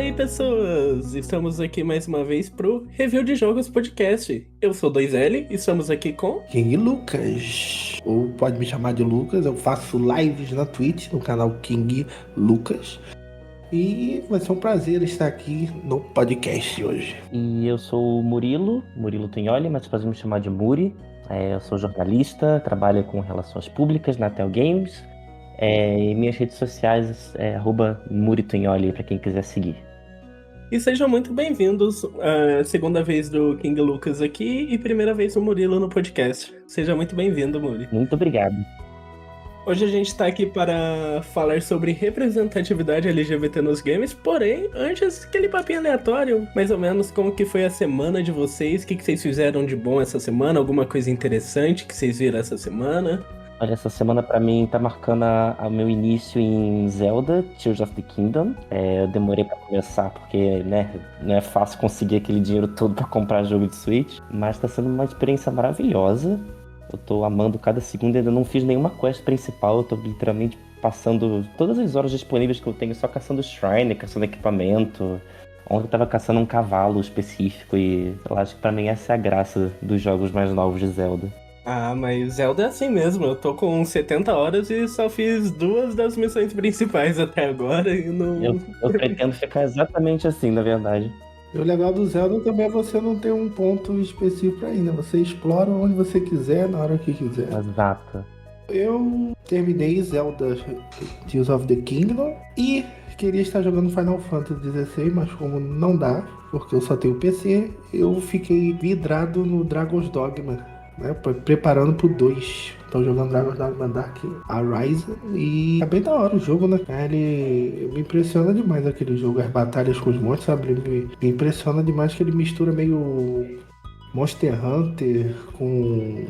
aí, pessoas! Estamos aqui mais uma vez pro Review de Jogos Podcast. Eu sou 2L e estamos aqui com... King Lucas, ou pode me chamar de Lucas, eu faço lives na Twitch, no canal King Lucas. E vai ser um prazer estar aqui no podcast hoje. E eu sou o Murilo Tunholi, mas pode me chamar de Muri. Eu sou jornalista, trabalho com relações públicas na Tel Games. E minhas redes sociais é @MuriTunholi, para quem quiser seguir. E sejam muito bem-vindos à segunda vez do King Lucas aqui e primeira vez do Murilo no podcast. Seja muito bem-vindo, Muri. Muito obrigado. Hoje a gente tá aqui para falar sobre representatividade LGBT nos games, porém, antes, aquele papinho aleatório, mais ou menos como que foi a semana de vocês, o que vocês fizeram de bom essa semana, alguma coisa interessante que vocês viram essa semana? Olha, essa semana pra mim tá marcando o meu início em Zelda, Tears of the Kingdom. Eu demorei pra começar porque, né, não é fácil conseguir aquele dinheiro todo pra comprar jogo de Switch, mas tá sendo uma experiência maravilhosa. Eu tô amando cada segundo, ainda não fiz nenhuma quest principal, eu tô literalmente passando todas as horas disponíveis que eu tenho só caçando shrine, caçando equipamento. Ontem eu tava caçando um cavalo específico e eu acho que pra mim essa é a graça dos jogos mais novos de Zelda. Ah, mas Zelda é assim mesmo, eu tô com 70 horas e só fiz 2 das missões principais até agora e não... Eu pretendo ficar exatamente assim, na verdade. E o legal do Zelda também é você não ter um ponto específico ainda. Você explora onde você quiser, na hora que quiser. Exato. Eu terminei Zelda Tears of the Kingdom e queria estar jogando Final Fantasy XVI, mas como não dá, porque eu só tenho PC, eu fiquei vidrado no Dragon's Dogma, né, preparando pro 2. Tô jogando Dragon's Dogma Dark Arisen e é bem da hora o jogo, né? Ele me impressiona demais aquele jogo, as batalhas com os monstros, sabe? Me impressiona demais que ele mistura meio Monster Hunter com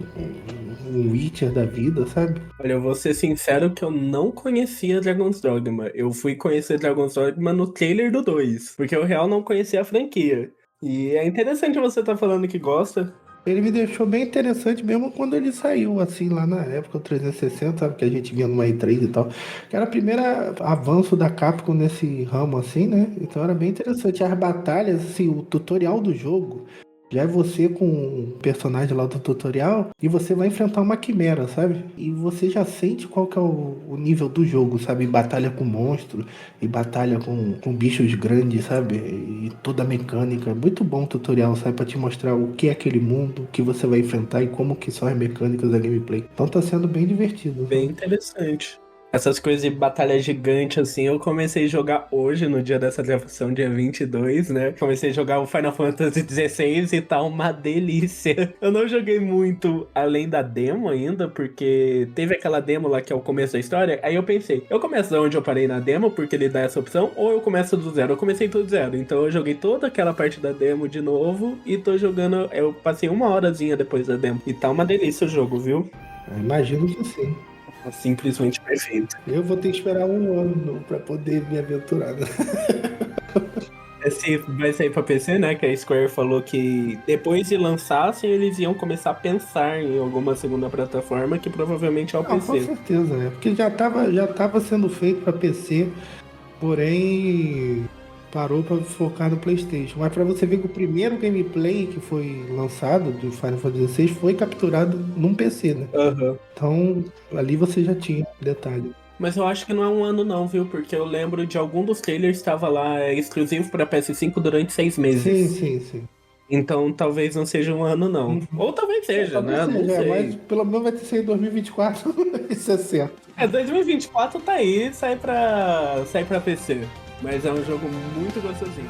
um Witcher da vida, sabe? Olha, eu vou ser sincero que eu não conhecia Dragon's Dogma. Eu fui conhecer Dragon's Dogma no trailer do 2, porque eu real não conhecia a franquia. E é interessante você estar falando que gosta. Ele me deixou bem interessante mesmo quando ele saiu, assim, lá na época, o 360, sabe? Que a gente via numa E3 e tal. Que era o primeiro avanço da Capcom nesse ramo, assim, né? Então era bem interessante. As batalhas, assim, o tutorial do jogo já é você com um personagem lá do tutorial e você vai enfrentar uma quimera, sabe? E você já sente qual que é o nível do jogo, sabe? Batalha com monstro e batalha com bichos grandes, sabe? E toda a mecânica. Muito bom o tutorial, sabe? Pra te mostrar o que é aquele mundo, o que você vai enfrentar e como que são as mecânicas da gameplay. Então tá sendo bem divertido. Bem interessante. Essas coisas de batalha gigante, assim, eu comecei a jogar hoje, no dia dessa gravação, dia 22, né? Comecei a jogar o Final Fantasy XVI e tá uma delícia. Eu não joguei muito além da demo ainda, porque teve aquela demo lá que é o começo da história. Aí eu pensei, eu começo de onde eu parei na demo, porque ele dá essa opção, ou eu começo do zero? Eu comecei do zero, então eu joguei toda aquela parte da demo de novo e tô jogando, eu passei 1 horazinha depois da demo. E tá uma delícia o jogo, viu? Imagino que sim. É simplesmente perfeito. Eu vou ter que esperar 1 ano pra poder me aventurar, né? Esse vai sair pra PC, né? Que a Square falou que depois de lançassem, eles iam começar a pensar em alguma segunda plataforma, que provavelmente é o Não, com PC. certeza, né? Porque já tava sendo feito para PC, porém parou para focar no PlayStation. Mas para você ver que o primeiro gameplay que foi lançado do Final Fantasy XVI foi capturado num PC, né? Aham. Então ali você já tinha detalhe. Mas eu acho que não é 1 ano não, viu? Porque eu lembro de algum dos trailers que estava lá exclusivo pra PS5 durante 6 meses. Sim, sim, sim. Então talvez não seja 1 ano não. Ou talvez seja, Talvez né? Não seja, sei. mas pelo menos vai ter saído em 2024, isso é certo. 2024 tá aí, sai pra PC. Mas é um jogo muito gostosinho.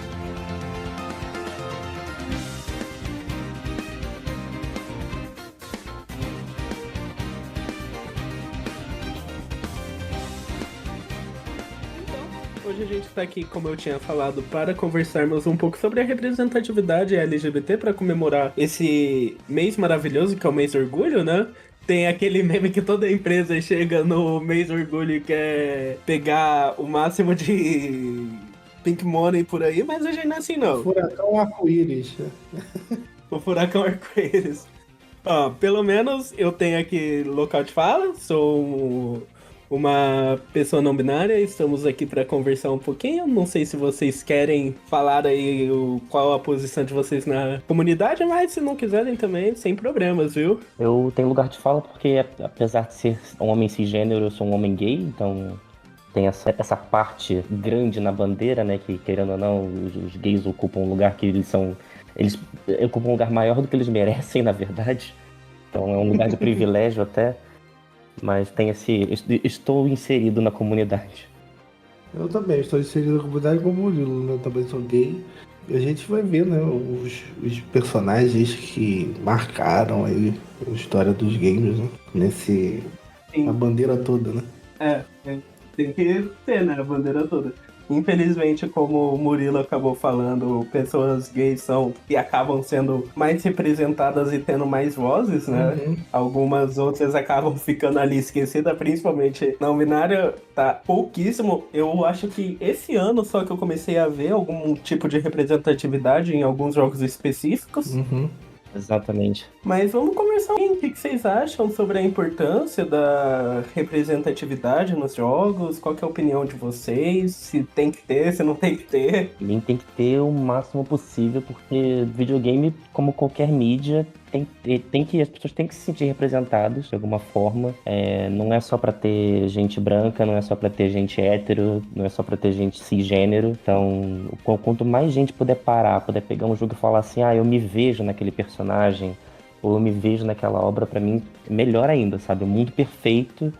Hoje a gente está aqui, como eu tinha falado, para conversarmos um pouco sobre a representatividade LGBT para comemorar esse mês maravilhoso que é o mês do orgulho, né? Tem aquele meme que toda empresa chega no mês do orgulho e quer pegar o máximo de pink money por aí, mas a gente não é assim não. Furacão arco-íris. O furacão arco-íris. Ó, pelo menos eu tenho aqui local de fala, sou uma pessoa não binária. Estamos aqui para conversar um pouquinho. Não sei se vocês querem falar aí qual a posição de vocês na comunidade, mas se não quiserem também, sem problemas, viu? Eu tenho lugar de fala porque, apesar de ser um homem cisgênero, eu sou um homem gay, então tem essa parte grande na bandeira, né? Que, querendo ou não, os gays ocupam um lugar que eles ocupam um lugar maior do que eles merecem, na verdade. Então é um lugar de privilégio até. Mas tem estou inserido na comunidade. Eu também estou inserido na comunidade como Murilo, né? Eu também sou gay. E a gente vai ver, né, os personagens que marcaram aí a história dos games, né? Na bandeira toda, né? Tem que ter, né, a bandeira toda. Infelizmente, como o Murilo acabou falando, pessoas gays são e acabam sendo mais representadas e tendo mais vozes, né? Uhum. Algumas outras acabam ficando ali esquecidas, principalmente não binária, tá pouquíssimo. Eu acho que esse ano só que eu comecei a ver algum tipo de representatividade em alguns jogos específicos. Uhum. Exatamente. Mas vamos conversar um pouquinho. O que vocês acham sobre a importância da representatividade nos jogos? Qual que é a opinião de vocês? Se tem que ter, se não tem que ter? Também tem que ter o máximo possível, porque videogame, como qualquer mídia, as pessoas têm que se sentir representadas de alguma forma. Não é só pra ter gente branca, não é só pra ter gente hétero, não é só pra ter gente cisgênero. Então, quanto mais gente puder puder pegar um jogo e falar assim, eu me vejo naquele personagem, ou eu me vejo naquela obra, pra mim, melhor ainda, sabe? O mundo perfeito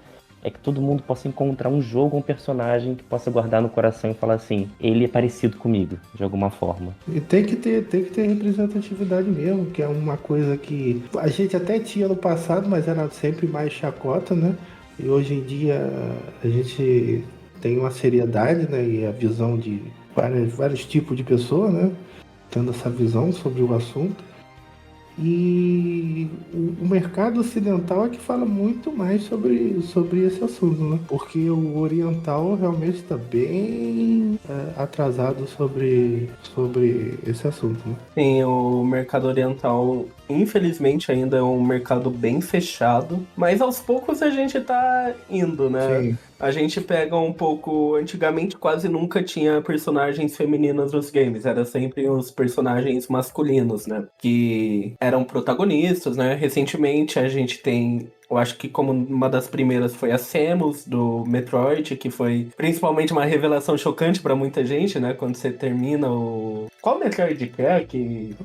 é que todo mundo possa encontrar um jogo, um personagem que possa guardar no coração e falar assim, ele é parecido comigo, de alguma forma. E tem que ter representatividade mesmo, que é uma coisa que a gente até tinha no passado, mas era sempre mais chacota, né? E hoje em dia a gente tem uma seriedade, né? E a visão de vários tipos de pessoas, né? Tendo essa visão sobre o assunto. E o mercado ocidental é que fala muito mais sobre esse assunto, né? Porque o oriental realmente está bem atrasado sobre esse assunto, né? Sim, o mercado oriental, infelizmente, ainda é um mercado bem fechado, mas aos poucos a gente tá indo, né? Sim. A gente pega um pouco. Antigamente quase nunca tinha personagens femininas nos games, era sempre os personagens masculinos, né? Que eram protagonistas, né? Recentemente a gente tem. Eu acho que como uma das primeiras foi a Samus, do Metroid, que foi principalmente uma revelação chocante pra muita gente, né? Quando você termina o... Qual Metroid que é?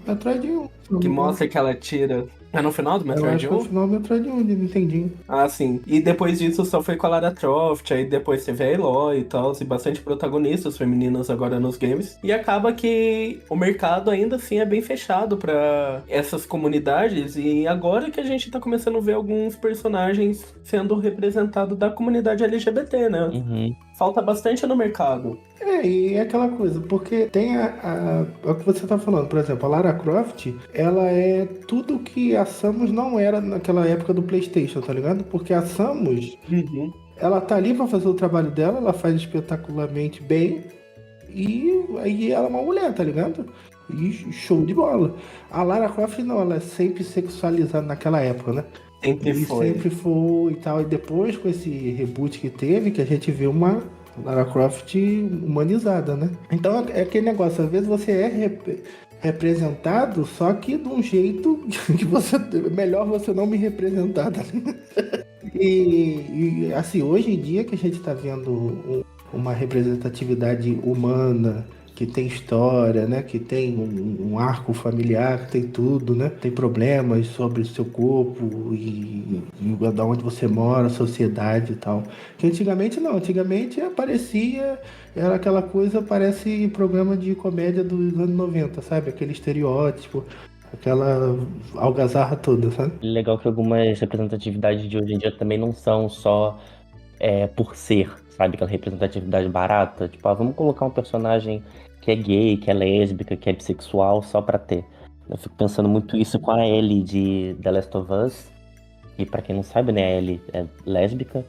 Metroid 1. Que mostra que ela tira... É no final do Eu Metroid acho que é 1? o final do Metroid 1 de Nintendinho. Ah, sim. E depois disso só foi com a Lara Croft, aí depois teve a Eloy e tal, e bastante protagonistas femininas agora nos games. E acaba que o mercado ainda assim é bem fechado pra essas comunidades, e agora que a gente tá começando a ver alguns personagens sendo representados da comunidade LGBT, né? Uhum. Falta bastante no mercado. E é aquela coisa, porque tem é o que você tá falando, por exemplo, a Lara Croft, ela é tudo que a Samus não era naquela época do PlayStation, tá ligado? Porque a Samus, ela tá ali pra fazer o trabalho dela, ela faz espetacularmente bem, e aí ela é uma mulher, tá ligado? E show de bola. A Lara Croft não, ela é sempre sexualizada naquela época, né? Sempre foi e tal. E depois, com esse reboot que teve, que a gente vê uma Lara Croft humanizada, né? Então é aquele negócio, às vezes você é representado, só que de um jeito que você melhor você não me representar. Tá? E assim, hoje em dia que a gente tá vendo uma representatividade humana, que tem história, né? Que tem um arco familiar, que tem tudo, né? Tem problemas sobre o seu corpo e da onde você mora, sociedade e tal. Que antigamente não, antigamente aparecia, era aquela coisa, parece programa de comédia dos anos 90, sabe? Aquele estereótipo, aquela algazarra toda, sabe? Legal que algumas representatividades de hoje em dia também não são só por ser, sabe? Aquela representatividade barata. Tipo, vamos colocar um personagem que é gay, que é lésbica, que é bissexual só pra ter. Eu fico pensando muito isso com a Ellie de The Last of Us. E pra quem não sabe, né, a Ellie é lésbica.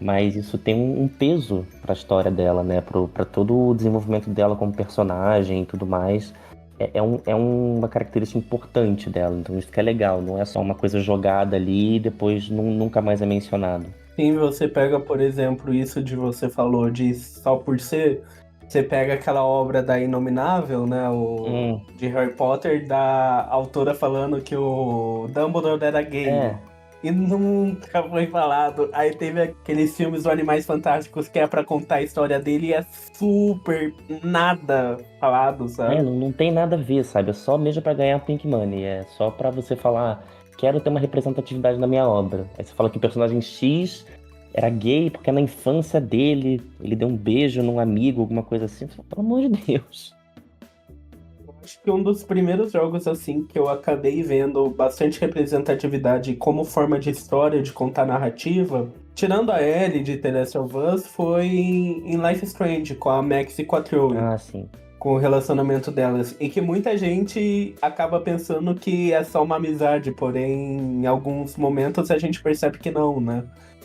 Mas isso tem um peso pra história dela, né? Pra todo o desenvolvimento dela como personagem e tudo mais. É uma característica importante dela. Então isso que é legal. Não é só uma coisa jogada ali e depois nunca mais é mencionado. Sim, você pega, por exemplo, isso de você falou de só por ser, você pega aquela obra da Inominável, né, de Harry Potter, da autora falando que o Dumbledore era gay. É, E nunca foi falado. Aí teve aqueles filmes do Animais Fantásticos que é pra contar a história dele e é super nada falado, sabe? não tem nada a ver, sabe? É só mesmo pra ganhar Pink Money. É só pra você falar, quero ter uma representatividade na minha obra. Aí você fala que o personagem X era gay porque na infância dele ele deu um beijo num amigo, alguma coisa assim. Você fala, pelo amor de Deus. Acho que um dos primeiros jogos assim que eu acabei vendo bastante representatividade como forma de história, de contar narrativa, tirando a Ellie de The Last of Us, foi em Life is Strange, com a Max e com a Chloe, Ah, sim. com o relacionamento delas. E que muita gente acaba pensando que é só uma amizade, porém, em alguns momentos a gente percebe que não, né?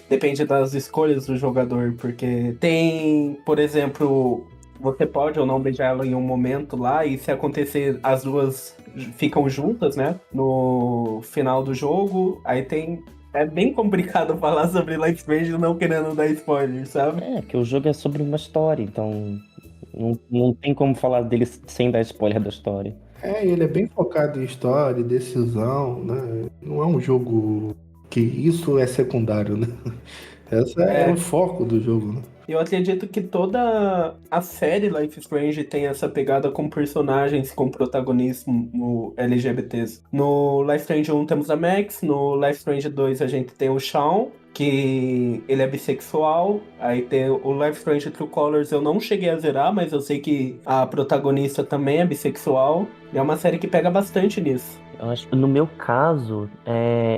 Depende das escolhas do jogador, porque tem, por exemplo, você pode ou não beijar ela em um momento lá, e se acontecer, as duas ficam juntas, né? No final do jogo, aí tem. É bem complicado falar sobre Life is Strange não querendo dar spoiler, sabe? É, porque o jogo é sobre uma história, então não tem como falar dele sem dar spoiler da história. Ele é bem focado em história, decisão, né? Não é um jogo que isso é secundário, né? Esse é o É, foco do jogo, né? eu acredito que toda a série Life is Strange tem essa pegada com personagens com protagonismo LGBTs. No Life is Strange 1 temos a Max, no Life is Strange 2 a gente tem o Shaun, que ele é bissexual. Aí tem o Life is Strange True Colors, eu não cheguei a zerar, mas eu sei que a protagonista também é bissexual. E é uma série que pega bastante nisso. Eu acho que no meu caso,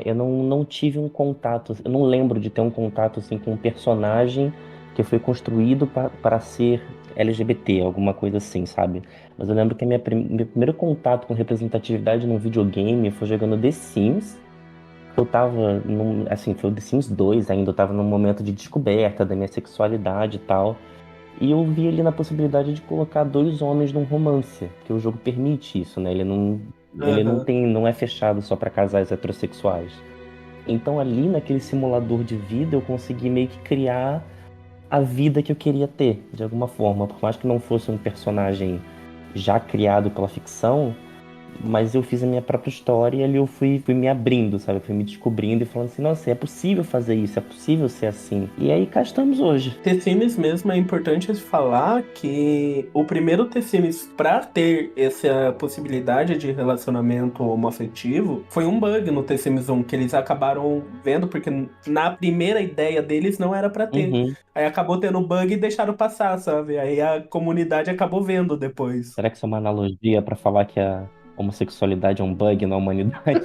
eu não tive um contato, eu não lembro de ter um contato assim com um personagem que foi construído para ser LGBT, alguma coisa assim, sabe? Mas eu lembro que meu primeiro contato com representatividade num videogame foi jogando The Sims. Eu tava assim, foi o The Sims 2 ainda, eu tava num momento de descoberta da minha sexualidade e tal. E eu vi ali na possibilidade de colocar dois homens num romance, que o jogo permite isso, né? Ele Aham. não é fechado só para casais heterossexuais. Então ali naquele simulador de vida eu consegui meio que criar a vida que eu queria ter, de alguma forma. Por mais que não fosse um personagem já criado pela ficção, mas eu fiz a minha própria história e ali eu fui me abrindo, sabe? Eu fui me descobrindo e falando assim, nossa, é possível fazer isso, é possível ser assim. E aí cá estamos hoje. The Sims mesmo é importante falar que o primeiro The Sims pra ter essa possibilidade de relacionamento homoafetivo foi um bug no The Sims 1 que eles acabaram vendo porque na primeira ideia deles não era pra ter. Uhum. Aí acabou tendo bug e deixaram passar, sabe? Aí a comunidade acabou vendo depois. Será que isso é uma analogia para falar que a homossexualidade é um bug na humanidade?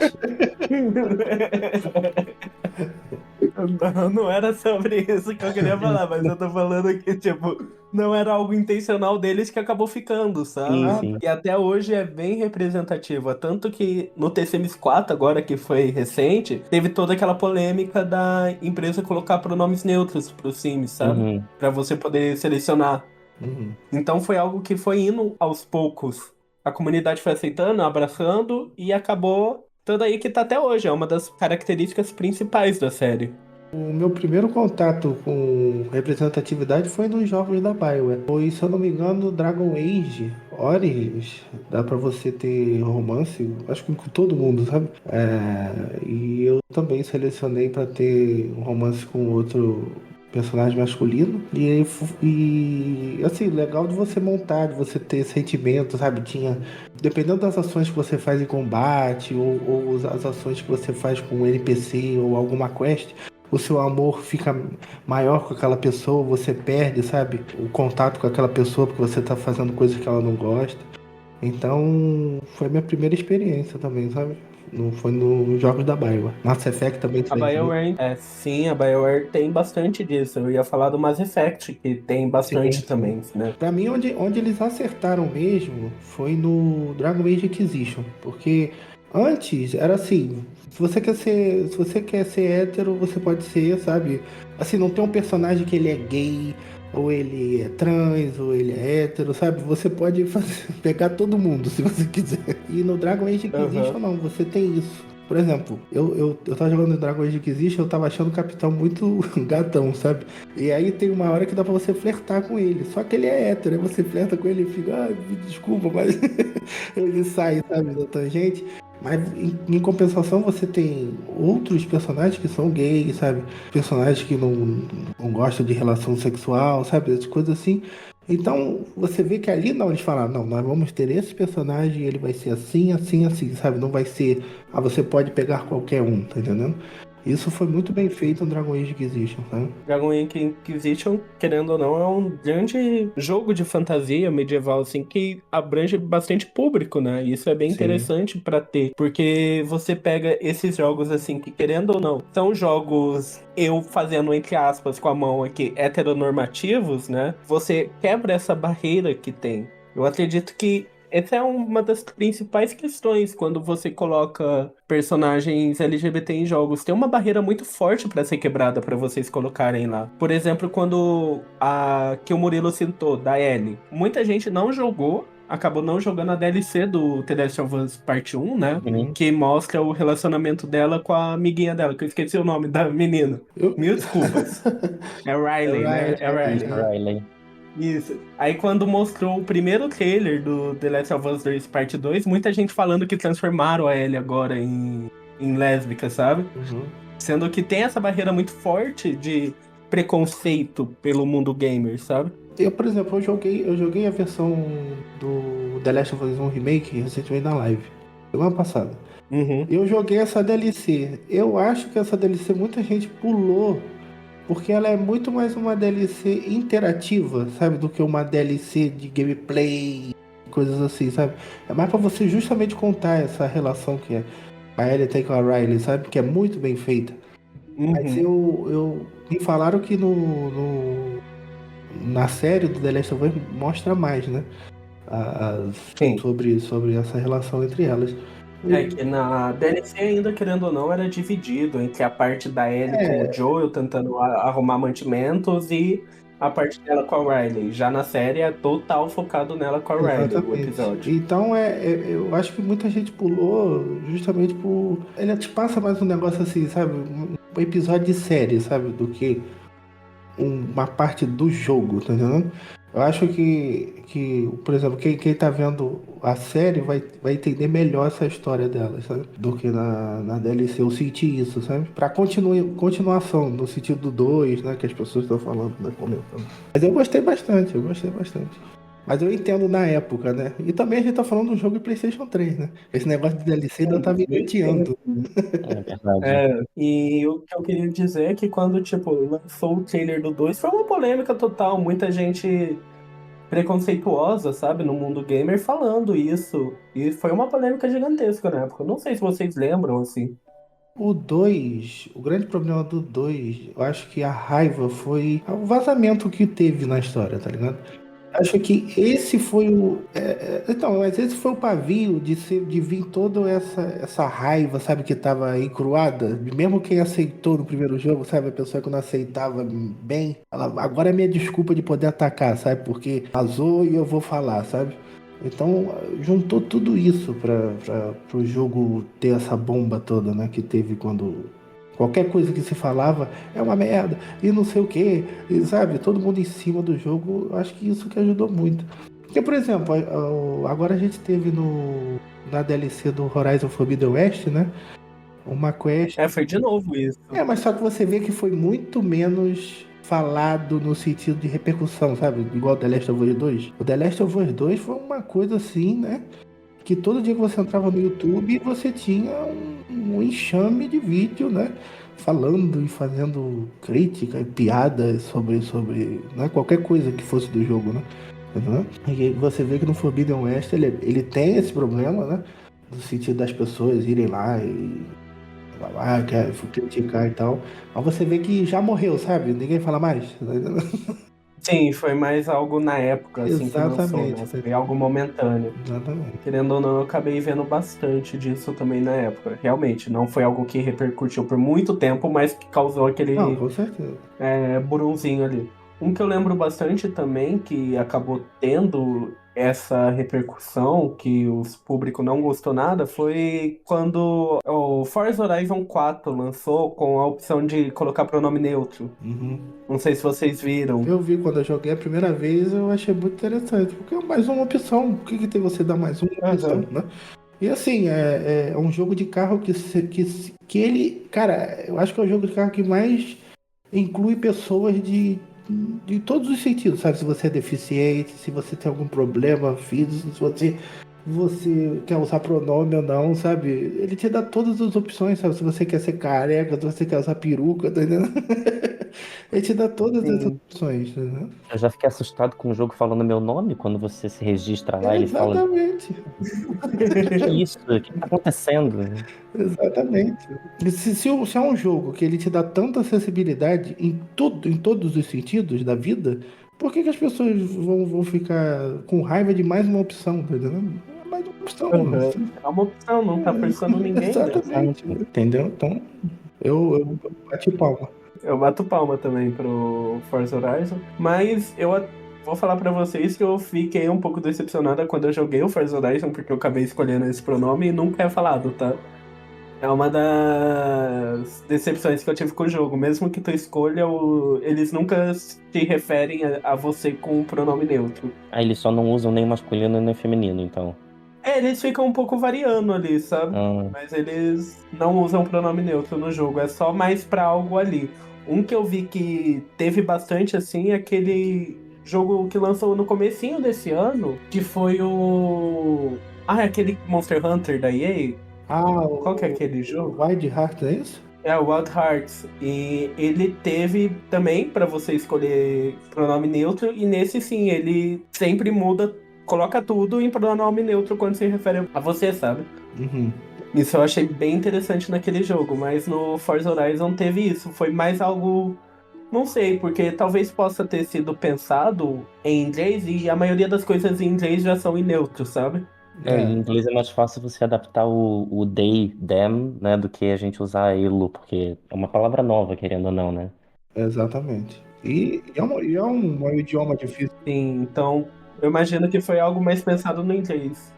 Não era sobre isso que eu queria falar, mas eu tô falando que, tipo, não era algo intencional deles que acabou ficando, Sim, sabe? sim. E até hoje é bem representativa. Tanto que no TCMs 4, agora que foi recente, teve toda aquela polêmica da empresa colocar pronomes neutros pros Sims, sabe? Uhum. Pra você poder selecionar. Uhum. Então foi algo que foi indo aos poucos. A comunidade foi aceitando, abraçando e acabou tudo aí que tá até hoje. É uma das características principais da série. O meu primeiro contato com representatividade foi nos jogos da BioWare. Foi, se eu não me engano, Dragon Age Origins. Dá pra você ter romance, acho que com todo mundo, sabe? E eu também selecionei pra ter um romance com outro personagem masculino. E assim, legal de você montar, de você ter sentimento, sabe? Tinha, dependendo das ações que você faz em combate, ou as ações que você faz com um NPC ou alguma quest, o seu amor fica maior com aquela pessoa, você perde, sabe? O contato com aquela pessoa porque você tá fazendo coisas que ela não gosta. Então, foi a minha primeira experiência também, sabe? Não foi nos jogos da BioWare. Mass Effect também A fez isso. BioWare, sim, a BioWare tem bastante disso. Eu ia falar do Mass Effect, que tem Sim, bastante sim. também, né? Pra mim, onde eles acertaram mesmo foi no Dragon Age Inquisition. Porque antes era assim, se você quer ser hétero, você pode ser, sabe? Assim, não tem um personagem que ele é gay, ou ele é trans, ou ele é hétero, sabe? Você pode pegar todo mundo se você quiser. E no Dragon Age Inquisition Aham. não, você tem isso. Por exemplo, eu tava jogando Dragon Age Inquisition, eu tava achando o capitão muito gatão, sabe? E aí tem uma hora que dá pra você flertar com ele. Só que ele é hétero, aí você flerta com ele e fica, me desculpa, mas ele sai, sabe, da tangente. Mas em compensação você tem outros personagens que são gays, sabe? Personagens que não gostam de relação sexual, sabe? Essas coisas assim. Então, você vê que ali não, eles falaram, não, nós vamos ter esse personagem, ele vai ser assim, assim, assim, sabe? Não vai ser, você pode pegar qualquer um, tá entendendo? Isso foi muito bem feito no Dragon Age Inquisition, sabe? Dragon Age Inquisition, querendo ou não, é um grande jogo de fantasia medieval, assim, que abrange bastante público, né? E isso é bem Sim. interessante pra ter, porque você pega esses jogos, assim, que querendo ou não, são jogos, eu fazendo entre aspas com a mão aqui, heteronormativos, né? Você quebra essa barreira que tem. Eu acredito que essa é uma das principais questões quando você coloca personagens LGBT em jogos. Tem uma barreira muito forte para ser quebrada para vocês colocarem lá. Por exemplo, quando a que o Murilo citou, da Ellie, muita gente não jogou. Acabou não jogando a DLC do The Last of Us Parte 1, né? Uhum. Que mostra o relacionamento dela com a amiguinha dela, que eu esqueci o nome da menina. Eu... Mil desculpas. É Riley, né? É Riley. Riley. Isso. Aí quando mostrou o primeiro trailer do The Last of Us 2 Parte 2, muita gente falando que transformaram a Ellie agora em lésbica, sabe? Uhum. Sendo que tem essa barreira muito forte de preconceito pelo mundo gamer, sabe? Eu, por exemplo, eu joguei a versão do The Last of Us 1 Remake recentemente na live, semana passada. Uhum. Eu joguei essa DLC. Eu acho que essa DLC muita gente pulou porque ela é muito mais uma DLC interativa, sabe? Do que uma DLC de gameplay, coisas assim, sabe? É mais pra você justamente contar essa relação que a Ellie tem com a Riley, sabe? Que é muito bem feita. Mas me falaram que na série do The Last of Us mostra mais, né? Sim. Sobre essa relação entre elas. É que na DLC ainda, querendo ou não, era dividido entre a parte da Ellie com o Joel tentando arrumar mantimentos e a parte dela com a Riley. Já na série é total focado nela com a Riley, o Exatamente. episódio. Então eu acho que muita gente pulou justamente por. Ele te passa mais um negócio assim, sabe? Um episódio de série, sabe? Do que uma parte do jogo, tá entendendo? Eu acho que por exemplo, quem tá vendo a série vai entender melhor essa história dela, sabe? Do que na DLC. Eu senti isso, sabe? Pra continuação, no sentido do 2, né? Que as pessoas estão falando, né? Comentando. Mas eu gostei bastante, Mas eu entendo na época, né? E também a gente tá falando do jogo de PlayStation 3, né? Esse negócio de DLC ainda tá me engateando. É verdade. É, e o que eu queria dizer é que quando, tipo, lançou o trailer do 2, foi uma polêmica total, muita gente preconceituosa, sabe, no mundo gamer falando isso. E foi uma polêmica gigantesca na época. Eu não sei se vocês lembram, assim. O 2, o grande problema do 2, eu acho que a raiva foi o vazamento que teve na história, tá ligado? Acho que esse foi então, mas esse foi o pavio de vir toda essa raiva, sabe, que tava encruada. Mesmo quem aceitou no primeiro jogo, sabe, a pessoa que não aceitava bem, ela, agora é minha desculpa de poder atacar, sabe, porque vazou e eu vou falar, sabe? Então, juntou tudo isso para o jogo ter essa bomba toda, né, que teve quando qualquer coisa que se falava é uma merda e não sei o que, e sabe, todo mundo em cima do jogo. Eu acho que isso que ajudou muito. Porque, por exemplo, agora a gente teve na DLC do Horizon Forbidden West, né, uma quest. É, foi de novo isso. Mas só que você vê que foi muito menos falado no sentido de repercussão, sabe? Igual o The Last of Us 2. O The Last of Us 2 foi uma coisa assim, né? Que todo dia que você entrava no YouTube, você tinha um enxame de vídeo, né? Falando e fazendo crítica e piadas sobre né? Qualquer coisa que fosse do jogo, né? Entendeu? E você vê que no Forbidden West ele tem esse problema, né? No sentido das pessoas irem lá e quer criticar e tal. Mas você vê que já morreu, sabe? Ninguém fala mais. Sim, foi mais algo na época, assim, que lançou, Exatamente. né? Foi algo momentâneo. Exatamente. Querendo ou não, eu acabei vendo bastante disso também na época. Realmente, não foi algo que repercutiu por muito tempo, mas que causou aquele Não, com certeza. burunzinho ali. Um que eu lembro bastante também, que acabou tendo essa repercussão, que o público não gostou nada, foi quando o Forza Horizon 4 lançou com a opção de colocar pronome neutro. Uhum. Não sei se vocês viram. Eu vi quando eu joguei a primeira vez, eu achei muito interessante, porque é mais uma opção. Por que tem você dar mais uma opção, Aham. né? E assim, é um jogo de carro que ele, cara, eu acho que é o jogo de carro que mais inclui pessoas de todos os sentidos, sabe? Se você é deficiente, se você tem algum problema físico, se você quer usar pronome ou não, sabe? Ele te dá todas as opções, sabe? Se você quer ser careca, se você quer usar peruca, tá entendendo? Ele te dá todas as Sim. opções, né? Eu já fiquei assustado com o jogo falando meu nome quando você se registra lá, ele fala, Exatamente, que é isso? O que tá acontecendo? exatamente. E se é um jogo que ele te dá tanta acessibilidade em tudo, em todos os sentidos da vida, por que as pessoas vão ficar com raiva de mais uma opção, tá entendendo? É mais uma opção. Aham. É uma opção, não tá forçando ninguém, né? Exatamente, entendeu? Então, eu bati palma. Eu bato palma também pro Forza Horizon, mas vou falar pra vocês que eu fiquei um pouco decepcionada quando eu joguei o Forza Horizon, porque eu acabei escolhendo esse pronome e nunca é falado, tá? É uma das decepções que eu tive com o jogo. Mesmo que tu escolha, eles nunca se referem a você com o pronome neutro. Ah, eles só não usam nem masculino nem feminino, então. É, eles ficam um pouco variando ali, sabe? Ah, Mas eles não usam pronome neutro no jogo, é só mais pra algo ali. Um que eu vi que teve bastante assim é aquele jogo que lançou no comecinho desse ano, que foi o. Ah, é aquele Monster Hunter da EA? Ah, Qual que é aquele o jogo? Wild Heart, é isso? É o Wild Hearts. E ele teve também pra você escolher pronome neutro, e nesse sim, ele sempre muda, coloca tudo em pronome neutro quando se refere a você, sabe? Uhum. Isso eu achei bem interessante naquele jogo, mas no Forza Horizon teve isso. Foi mais algo. Não sei, porque talvez possa ter sido pensado em inglês e a maioria das coisas em inglês já são em neutro, sabe? em É, inglês é mais fácil você adaptar o they, them, né, do que a gente usar elo, porque é uma palavra nova, querendo ou não, né? exatamente. E é um idioma difícil. Sim, então eu imagino que foi algo mais pensado no inglês.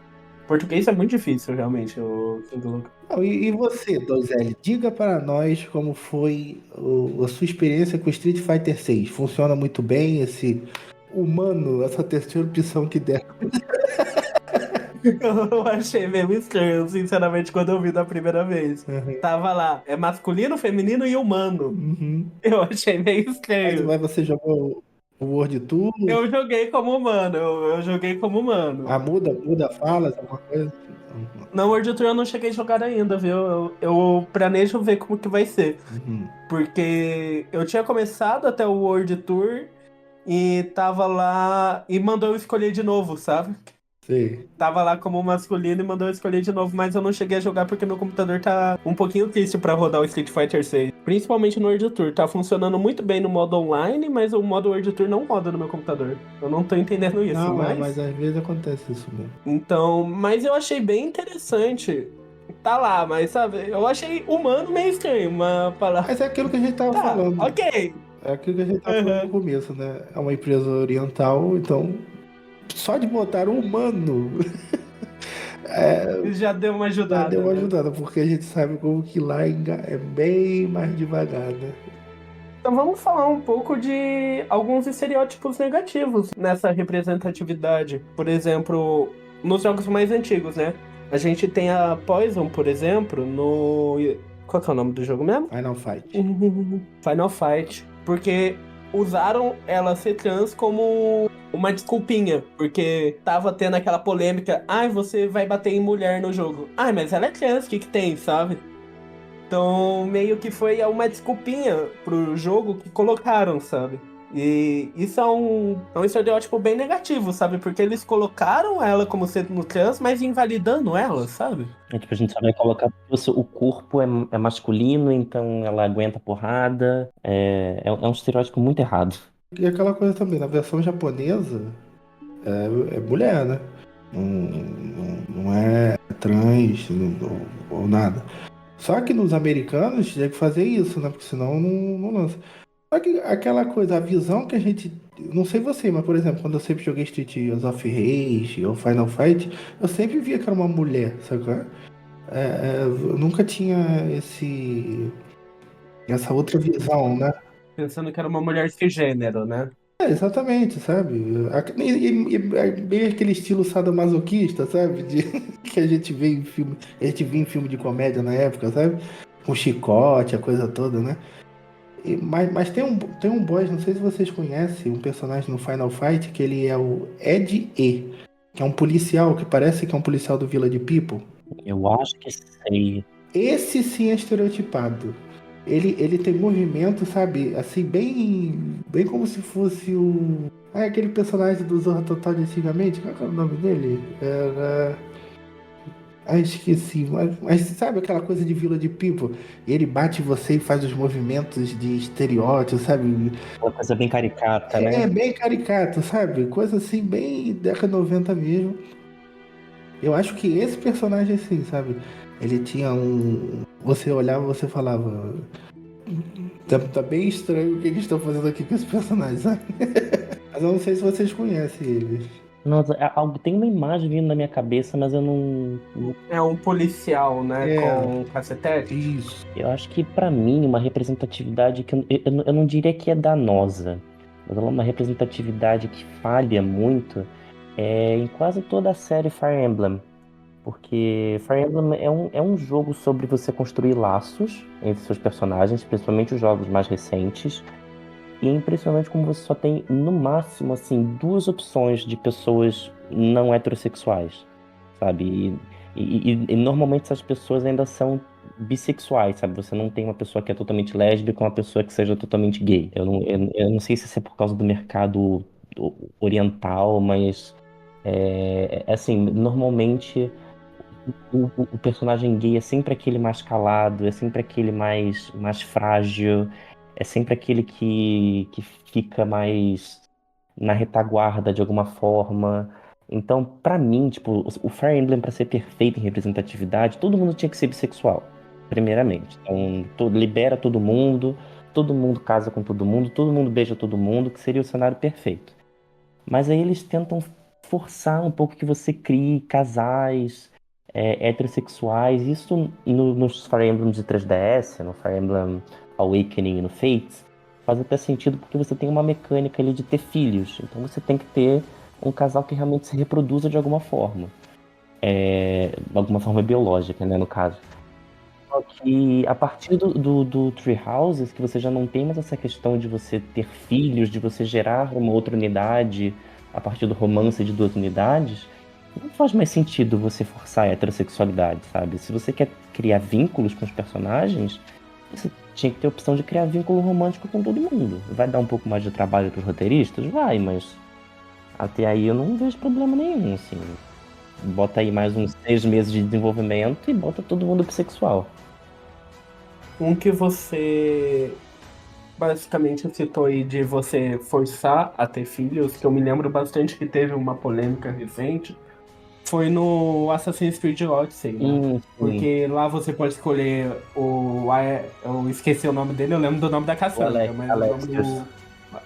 Português é muito difícil, realmente, o King Luke. Não, e você, Donzelli, diga para nós como foi a sua experiência com Street Fighter 6. Funciona muito bem esse humano, essa terceira opção que der. Eu achei meio estranho, sinceramente, quando eu vi da primeira vez. Uhum. Tava lá, é masculino, feminino e humano. Uhum. Eu achei meio Mas, estranho. mas você jogou o World Tour? Eu joguei como humano, eu joguei como humano. Ah, muda falas, alguma coisa? Na World Tour eu não cheguei a jogar ainda, viu? Eu planejo ver como que vai ser. Uhum. Porque eu tinha começado até o World Tour e tava lá e mandou eu escolher de novo, sabe? Sei. Tava lá como masculino e mandou eu escolher de novo, mas eu não cheguei a jogar porque meu computador tá um pouquinho triste pra rodar o Street Fighter 6. Principalmente no World Tour. Tá funcionando muito bem no modo online, mas o modo World Tour não roda no meu computador. Eu não tô entendendo isso, Não, mas mas. às vezes acontece isso mesmo. Então, mas eu achei bem interessante. Tá lá, mas sabe, eu achei humano meio estranho, uma palavra. Mas é aquilo que a gente tava Tá, falando. ok. É aquilo que a gente tava falando no Aham. começo, né? É uma empresa oriental, então só de botar um humano Já deu uma deu ajudada, uma né? ajudada, porque a gente sabe como que lá é bem mais devagar, né? Então vamos falar um pouco de alguns estereótipos negativos nessa representatividade. Por exemplo, nos jogos mais antigos, né? A gente tem a Poison, por exemplo, no. Qual que é o nome do jogo mesmo? Final Fight. Final Fight. Porque usaram ela ser trans como uma desculpinha. Porque tava tendo aquela polêmica. Ai, você vai bater em mulher no jogo. Ai, mas ela é trans, o que que tem, sabe? Então, meio que foi uma desculpinha pro jogo que colocaram, sabe? E isso é um estereótipo bem negativo, sabe? Porque eles colocaram ela como sendo trans, mas invalidando ela, sabe? É, tipo, a gente só vai colocar se o corpo é masculino, então ela aguenta porrada. É um estereótipo muito errado. E aquela coisa também, na versão japonesa é mulher, né? Não é trans ou nada. Só que nos americanos tinha que fazer isso, né? Porque senão não lança. Só que aquela coisa, a visão que a gente. Não sei você, mas por exemplo, quando eu sempre joguei Street of Rage ou Final Fight, eu sempre via que era uma mulher, sabe? Eu nunca tinha essa outra visão, né? Pensando que era uma mulher cisgênero, né? Exatamente, sabe? É bem aquele estilo sadomasoquista, sabe? Que a gente vê em filme, a gente via em filme de comédia na época, sabe? Com chicote, a coisa toda, né? Mas tem um boss, não sei se vocês conhecem, um personagem no Final Fight, que ele é o Ed E, que é um policial, que parece que é um policial do Village People. Eu acho que sei. Esse sim é estereotipado. Ele tem movimento, sabe? Assim, bem como se fosse o. Ah, aquele personagem do Zorra Total de antigamente. Qual que era o nome dele? Era. Ah, esqueci. Mas sabe aquela coisa de Vila de People? Ele bate em você e faz os movimentos de estereótipo, sabe? Uma coisa bem caricata, É né? bem caricato, sabe? Coisa assim, bem década 90 mesmo. Eu acho que esse personagem, assim, sabe? Ele tinha um. Você olhava, você falava. Tá bem estranho o que eles estão fazendo aqui com esse personagem, sabe? Mas eu não sei se vocês conhecem ele. Nossa, tem uma imagem vindo na minha cabeça, mas eu não. É um policial, né? É, Com cacetete. isso. Eu acho que pra mim uma representatividade que eu não diria que é danosa, mas ela é uma representatividade que falha muito em quase toda a série Fire Emblem. Porque Fire Emblem é um jogo sobre você construir laços entre seus personagens, principalmente os jogos mais recentes. E é impressionante como você só tem, no máximo, assim, duas opções de pessoas não heterossexuais, sabe? E normalmente essas pessoas ainda são bissexuais, sabe? Você não tem uma pessoa que é totalmente lésbica e uma pessoa que seja totalmente gay. Eu não sei se isso é por causa do mercado oriental, mas assim, normalmente o personagem gay é sempre aquele mais calado, é sempre aquele mais frágil, é sempre aquele que fica mais na retaguarda de alguma forma. Então, pra mim, tipo, o Fire Emblem, pra ser perfeito em representatividade, todo mundo tinha que ser bissexual, primeiramente. Então, libera todo mundo casa com todo mundo beija todo mundo, que seria o cenário perfeito. Mas aí eles tentam forçar um pouco que você crie casais heterossexuais. Isso nos Fire Emblems de 3DS, no Fire Emblem Awakening e no Fates, faz até sentido porque você tem uma mecânica ali de ter filhos. Então você tem que ter um casal que realmente se reproduza de alguma forma. Alguma forma biológica, né, no caso. Só que a partir do Tree Houses, que você já não tem mais essa questão de você ter filhos, de você gerar uma outra unidade a partir do romance de duas unidades, não faz mais sentido você forçar a heterossexualidade, sabe? Se você quer criar vínculos com os personagens, você tinha que ter a opção de criar vínculo romântico com todo mundo. Vai dar um pouco mais de trabalho para os roteiristas? Vai, mas até aí eu não vejo problema nenhum, assim. Bota aí mais uns 6 meses de desenvolvimento e bota todo mundo bissexual. Um que você basicamente citou aí de você forçar a ter filhos, que eu me lembro bastante que teve uma polêmica recente, foi no Assassin's Creed Odyssey, né? Sim. Porque lá você pode escolher eu esqueci o nome dele, eu lembro do nome da Cassandra, mas o nome Alexios. do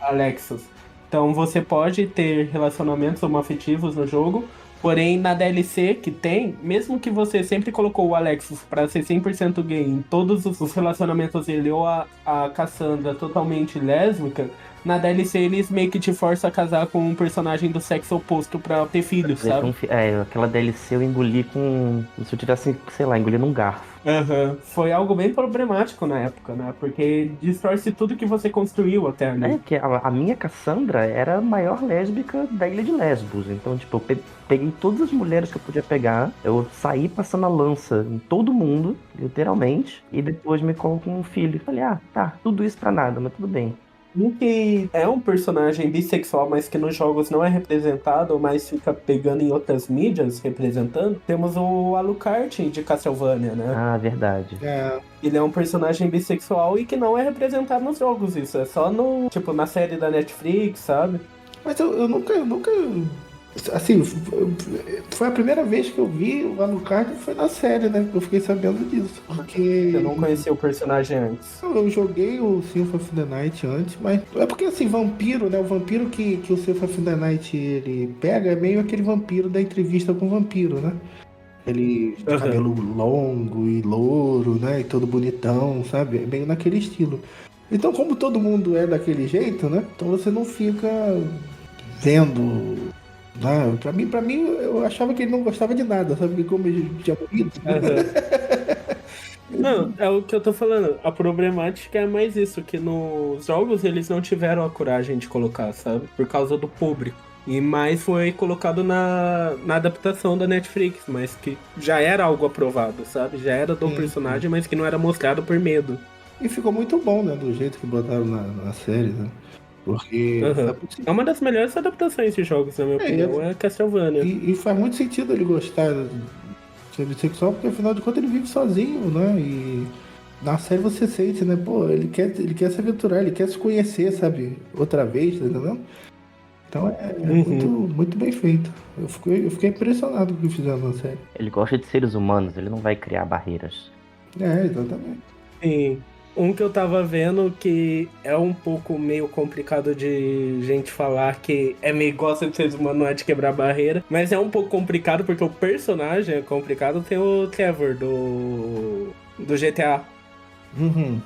Alexis. Então você pode ter relacionamentos homoafetivos no jogo, porém na DLC que tem, mesmo que você sempre colocou o Alexis pra ser 100% gay em todos os relacionamentos dele ou a Cassandra totalmente lésbica, na DLC eles meio que te forçam a casar com um personagem do sexo oposto pra ter filhos, sabe? Aquela DLC eu engoli como se eu tivesse, sei lá, engolindo um garfo. Aham. Foi algo bem problemático na época, né? Porque distorce tudo que você construiu até ali. Que a minha Cassandra era a maior lésbica da ilha de Lesbos. Então, tipo, eu peguei todas as mulheres que eu podia pegar, eu saí passando a lança em todo mundo, literalmente, e depois me coloco um filho. Falei, tá, tudo isso pra nada, mas tudo bem. Um que é um personagem bissexual, mas que nos jogos não é representado, mas fica pegando em outras mídias representando, temos o Alucard de Castlevania, né? Ah, verdade. Ele é um personagem bissexual e que não é representado nos jogos, isso é só no, tipo, na série da Netflix, sabe? Mas eu nunca Assim, foi a primeira vez que eu vi o Alucard, foi na série, né? Eu fiquei sabendo disso. Porque Eu não conhecia o personagem antes. eu joguei o Symphony of the Night antes, mas é porque assim, vampiro, né? O vampiro que o Symphony of the Night ele pega é meio aquele vampiro da entrevista com o vampiro, né? Ele de Aham. cabelo longo e louro, né? E todo bonitão, sabe? É meio naquele estilo. Então, como todo mundo é daquele jeito, né? Então você não fica vendo. Né? Pra mim, eu achava que ele não gostava de nada, sabe? Porque como ele tinha morrido. Aham. Não, é o que eu tô falando. A problemática é mais isso, que nos jogos eles não tiveram a coragem de colocar, sabe? Por causa do público. E mais foi colocado na adaptação da Netflix, mas que já era algo aprovado, sabe? Já era do Sim, sim. personagem, mas que não era mostrado por medo. E ficou muito bom, né? Do jeito que botaram na série, né? Porque Aham. É uma das melhores adaptações de jogos, na minha opinião, é, é Castlevania. e faz muito sentido ele gostar de ser bissexual, porque afinal de contas ele vive sozinho, né? E na série você sente, né? Pô, ele quer se aventurar, ele quer se conhecer, sabe? Outra vez, tá entendendo? Então é muito, Uhum. muito bem feito. Eu fiquei impressionado com o que fizeram na série. Ele gosta de seres humanos, ele não vai criar barreiras. É, exatamente. Sim. Um que eu tava vendo que é um pouco meio complicado de gente falar que é meio gosta de seres humanos, não é de quebrar barreira, mas é um pouco complicado porque o personagem é complicado. Tem o Trevor do GTA, Uhum,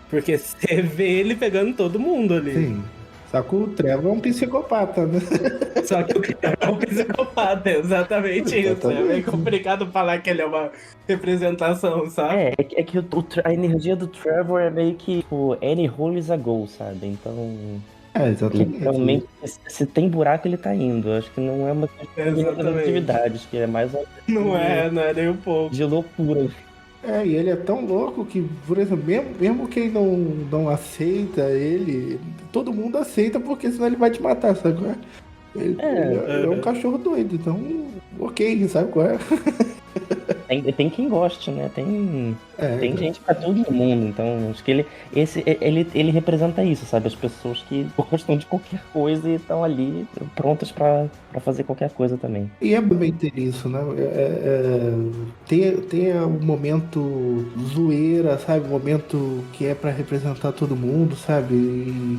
porque você vê ele pegando todo mundo ali. sim. Só que o Trevor é um psicopata, né? Só que o cara é um psicopata, é exatamente isso. É meio Exatamente. complicado falar que ele é uma representação, sabe? É que a energia do Trevor é meio que, tipo, any hole is a goal, sabe? Então, É, exatamente. literalmente, se tem buraco, ele tá indo. Eu acho que não é uma questão de Exatamente. representatividade, acho que é mais uma questão Não é nem um pouco. de loucura. É, e ele é tão louco que, por exemplo, mesmo quem não aceita ele, todo mundo aceita porque senão ele vai te matar, sabe qual é? Ele é um Aham. cachorro doido, então, ok, sabe qual é? Tem quem goste, né? Tem Exato. gente pra todo mundo, então acho que ele representa isso, sabe? As pessoas que gostam de qualquer coisa e estão ali prontas pra fazer qualquer coisa também. E é bem ter isso, né? Tem o momento zoeira, sabe? O momento que é pra representar todo mundo, sabe? E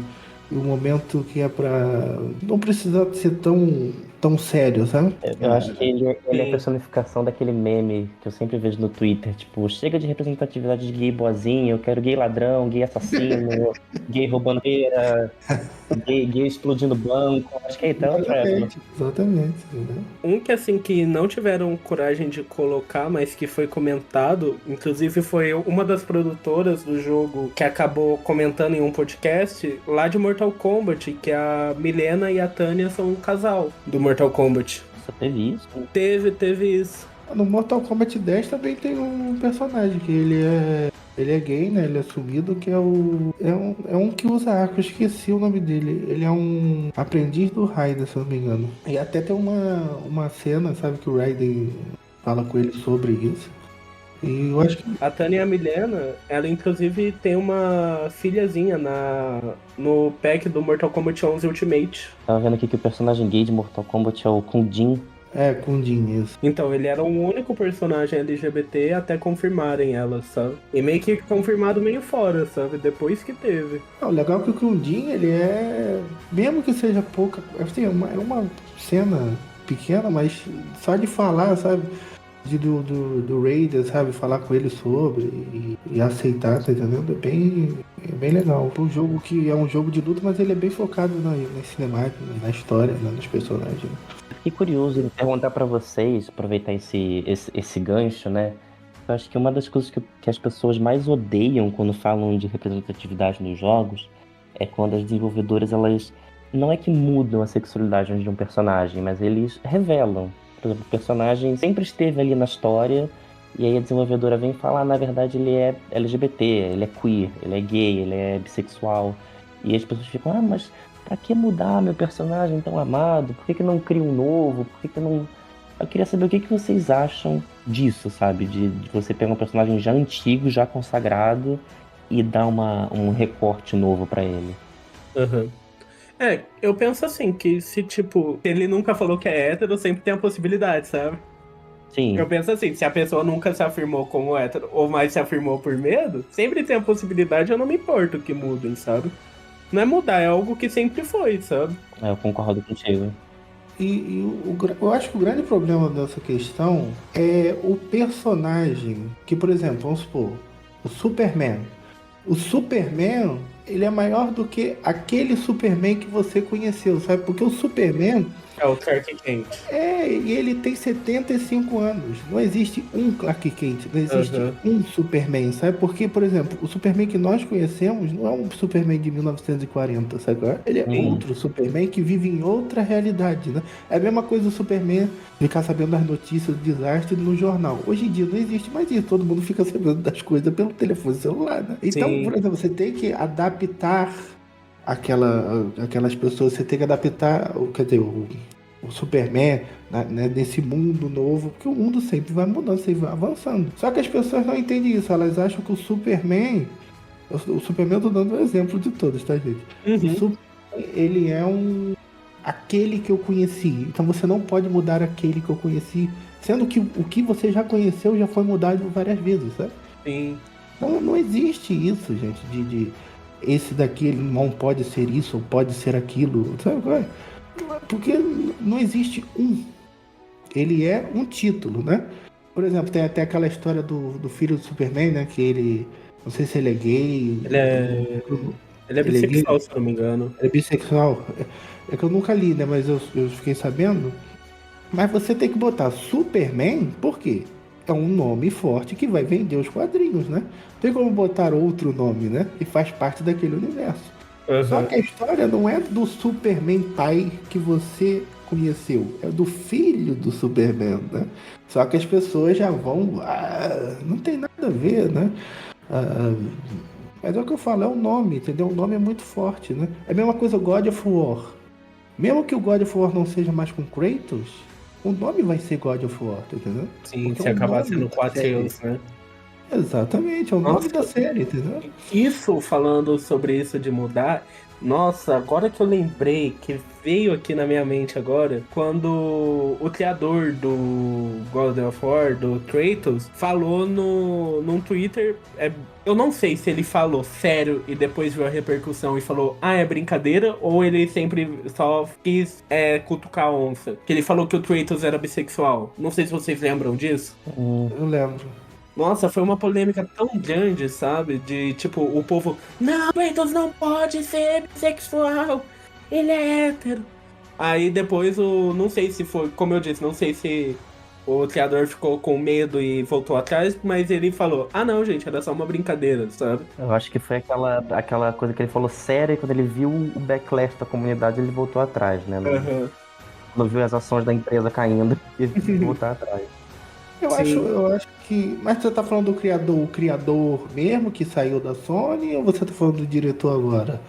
o momento que é pra não precisar ser tão sério, sabe? Eu acho que ele é a Sim. personificação daquele meme que eu sempre vejo no Twitter, tipo, chega de representatividade de gay boazinho, eu quero gay ladrão, gay assassino, gay roubandeira, gay explodindo banco. Acho que é o Trevor. Exatamente. Né? Um que assim que não tiveram coragem de colocar, mas que foi comentado, inclusive foi uma das produtoras do jogo que acabou comentando em um podcast lá de Mortal Kombat, que a Milena e a Tânia são um casal do Mortal Kombat. Nossa, teve isso? Teve isso. No Mortal Kombat 10 também tem um personagem que ele é gay, né? Ele é sumido, que é um que usa arco, eu esqueci o nome dele. Ele é um aprendiz do Raiden, se eu não me engano. E até tem uma cena, sabe, que o Raiden fala com ele sobre isso. E eu acho que A Tânia e a Milena, ela inclusive tem uma filhazinha no pack do Mortal Kombat 11 Ultimate. Tava vendo aqui que o personagem gay de Mortal Kombat é o Kung Jin. é com Jin isso. Então, ele era o único personagem LGBT até confirmarem ela, sabe? E meio que confirmado meio fora, sabe? Depois que teve. O legal é que o Kundin, ele mesmo que seja pouca, assim, é uma cena pequena, mas só de falar, sabe? Do Raider, sabe? Falar com ele sobre e aceitar, tá entendendo? É bem legal. Um jogo que é um jogo de luta, mas ele é bem focado na cinemática, na história, né, nos personagens. Né? Fiquei curioso em perguntar pra vocês, aproveitar esse gancho, né? Eu acho que uma das coisas que as pessoas mais odeiam quando falam de representatividade nos jogos é quando as desenvolvedoras, elas não é que mudam a sexualidade de um personagem, mas eles revelam. Por exemplo, o personagem sempre esteve ali na história e aí a desenvolvedora vem falar, na verdade ele é LGBT, ele é queer, ele é gay, ele é bissexual. E as pessoas ficam, mas pra que mudar meu personagem tão amado? Por que não cria um novo? Por que não... Eu queria saber o que vocês acham disso, sabe? De você pegar um personagem já antigo, já consagrado e dar um recorte novo pra ele. Aham. Eu penso assim, que se, tipo, ele nunca falou que é hétero, sempre tem a possibilidade, sabe? Sim, Eu penso assim, se a pessoa nunca se afirmou como hétero, ou mais se afirmou por medo, sempre tem a possibilidade, eu não me importo que mudem, sabe? Não é mudar, é algo que sempre foi, sabe? eu concordo contigo. Eu acho que o grande problema dessa questão é o personagem. Que, por exemplo, vamos supor, o Superman. O Superman, ele é maior do que aquele Superman que você conheceu, sabe? Porque o Superman É o Clark Kent. e ele tem 75 anos. Não existe um Clark Kent, não existe Aham. um Superman, sabe? Porque, por exemplo, o Superman que nós conhecemos não é um Superman de 1940, sabe qual é? Ele é Uhum. outro Superman que vive em outra realidade, né? É a mesma coisa do Superman ficar sabendo das notícias do desastre no jornal. Hoje em dia não existe mais isso, todo mundo fica sabendo das coisas pelo telefone celular, né? Então, por Sim, exemplo, você tem que adaptar aquelas pessoas, você tem que adaptar, quer dizer, o Superman, né, desse mundo novo, porque o mundo sempre vai mudando, sempre vai avançando. Só que as pessoas não entendem isso, elas acham que o Superman, o Superman eu tô dando um exemplo de todos, tá, gente? O uhum, Superman, ele é aquele que eu conheci, então você não pode mudar aquele que eu conheci, sendo que o que você já conheceu já foi mudado várias vezes, sabe? sim. Não existe isso, gente, de esse daqui ele não pode ser isso ou pode ser aquilo, sabe qual é? Porque não existe um. Ele é um título, né? Por exemplo, tem até aquela história do filho do Superman, né? Que ele. Não sei se ele é gay. Ele é, ele é Ele é gay. bissexual, se eu não me engano. Ele é bissexual. É que eu nunca li, né? Mas eu fiquei sabendo. Mas você tem que botar Superman, por quê? É um nome forte que vai vender os quadrinhos, né? Tem como botar outro nome, né? E faz parte daquele universo. Só Aham. que a história não é do Superman pai que você conheceu, é do filho do Superman, né? Só que as pessoas já vão. Não tem nada a ver, né? Ah, mas é o que eu falo, é o nome, entendeu? O nome é muito forte, né? É a mesma coisa God of War. Mesmo que o God of War não seja mais com Kratos, o nome vai ser God of War, tá entendeu? Sim, Porque é se o acabar nome sendo da série. Quatrios, né? Exatamente, é o nome da Nossa, série, entendeu? isso, falando sobre isso de mudar, nossa, agora que eu lembrei, que veio aqui na minha mente agora, quando o criador do God of War, do Kratos, falou num Twitter, eu não sei se ele falou sério e depois viu a repercussão e falou, é brincadeira, ou ele sempre só quis cutucar a onça. Que ele falou que o Kratos era bissexual. Não sei se vocês lembram disso. Hum, Eu lembro. Nossa, foi uma polêmica tão grande, sabe? De tipo, o povo. Não, Kratos não pode ser bissexual! Ele é hétero. Aí depois o. Não sei se foi. Como eu disse, não sei se o criador ficou com medo e voltou atrás, mas ele falou: Ah, não, gente, era só uma brincadeira, sabe? eu acho que foi aquela coisa que ele falou séria e quando ele viu o backlash da comunidade, ele voltou atrás, né? Aham. Quando viu as ações da empresa caindo, ele quis voltar atrás. Sim. Eu acho que. Mas você tá falando do criador, o criador mesmo que saiu da Sony, ou você tá falando do diretor agora?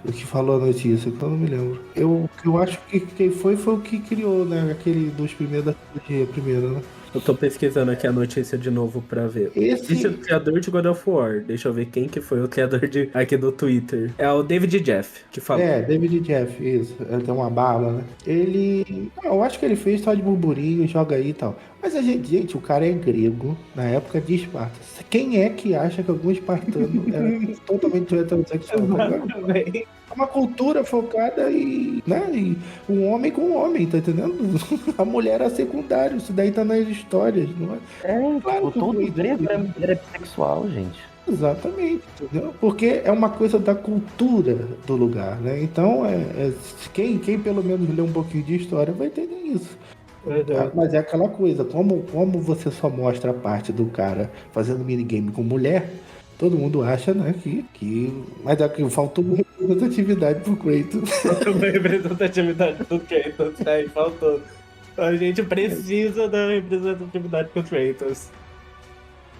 O que falou a notícia, que eu não me lembro. Eu acho que quem foi o que criou, né? Aquele dos primeiros da trilogia, primeiro, né? Eu tô pesquisando aqui a notícia de novo pra ver. Esse é o Esse. criador de God of War. Deixa eu ver quem que foi o criador aqui do Twitter. É o David Jeff que falou. David Jeff, isso. Ele tem uma barba, né? Ele. Eu acho que ele fez só de burburinho, joga aí e tal. Mas a gente, o cara é grego, na época de Esparta. Quem é que acha que algum espartano era totalmente heterossexual? Tá ligado? Exatamente. É uma cultura focada né, em um homem com um homem, tá entendendo? A mulher é secundário, isso daí tá nas histórias, não é? Claro Tipo, que o todo Kratos. grego era bissexual, gente. Exatamente, entendeu? Porque é uma coisa da cultura do lugar, né? Então, quem pelo menos lê um pouquinho de história vai entender isso. Uhum. Mas é aquela coisa, como você só mostra a parte do cara fazendo minigame com mulher, todo mundo acha, né, mas é que faltou representatividade pro Kratos. Faltou uma representatividade do Kratos, aí faltou. A gente precisa da representatividade pro Kratos.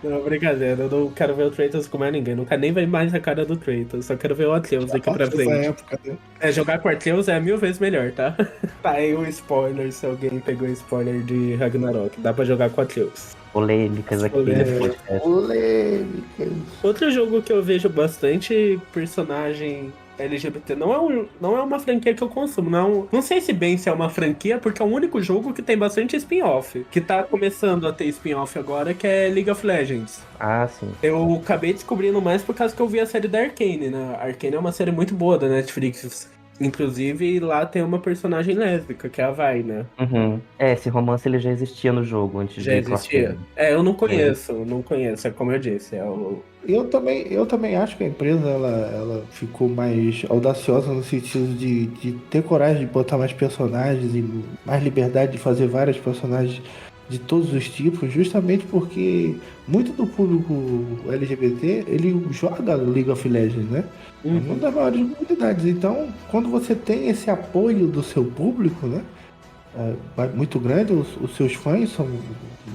Não, brincadeira, eu não quero ver o Kratos com mais ninguém. Não quero nem ver mais a cara do Kratos. Só quero ver o Atreus daqui pra Passou essa frente. época, né? Jogar com o Atreus é 1000 vezes melhor, tá? Tá aí o spoiler, se alguém pegou spoiler de Ragnarok. Dá pra jogar com o Atreus. Polêmicas aqui nesse podcast. Polêmicas. Outro jogo que eu vejo bastante personagem LGBT não é uma franquia que eu consumo. Não sei se bem se é uma franquia, porque é o único jogo que tem bastante spin-off. Que tá começando a ter spin-off agora, que é League of Legends. Ah, sim. Eu acabei descobrindo mais por causa que eu vi a série da Arcane, né? A Arcane é uma série muito boa da Netflix. Inclusive, lá tem uma personagem lésbica, que é a Vi, né? Uhum. Esse romance ele já existia no jogo antes Já de existia? Arcane. Eu não conheço, é como eu disse, Eu também acho que a empresa ela ficou mais audaciosa no sentido de ter coragem de botar mais personagens e mais liberdade de fazer vários personagens de todos os tipos, justamente porque muito do público LGBT ele joga League of Legends, né? É uma das maiores comunidades. Então, quando você tem esse apoio do seu público, né? Muito grande, os seus fãs são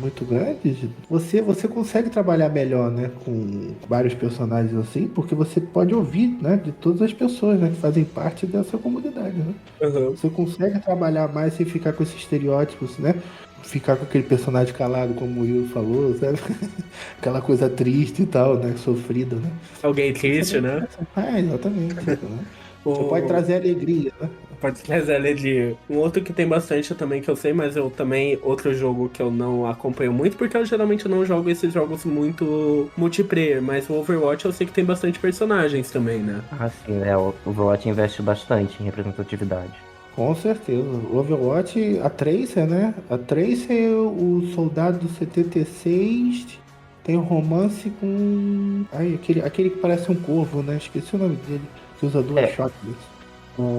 muito grandes, você consegue trabalhar melhor, né, com vários personagens assim, porque você pode ouvir, né, de todas as pessoas, né, que fazem parte dessa comunidade, né? Uhum. Você consegue trabalhar mais sem ficar com esses estereótipos, né? Ficar com aquele personagem calado, como o Will falou, sabe? Aquela coisa triste e tal, né? Sofrida, né? Alguém triste, né? Exatamente. Né? Você pode trazer alegria, né? Pode trazer alegria. Um outro que tem bastante também que eu sei, mas eu também. Outro jogo que eu não acompanho muito, porque eu geralmente não jogo esses jogos muito multiplayer, mas o Overwatch eu sei que tem bastante personagens também, né? Ah, sim, né? O Overwatch investe bastante em representatividade. Com certeza. O Overwatch, a Tracer, né? A Tracer, o Soldado 76, tem um romance com. Ai, aquele que parece um corvo, né? Esqueci o nome dele. Que usa duas shotguns.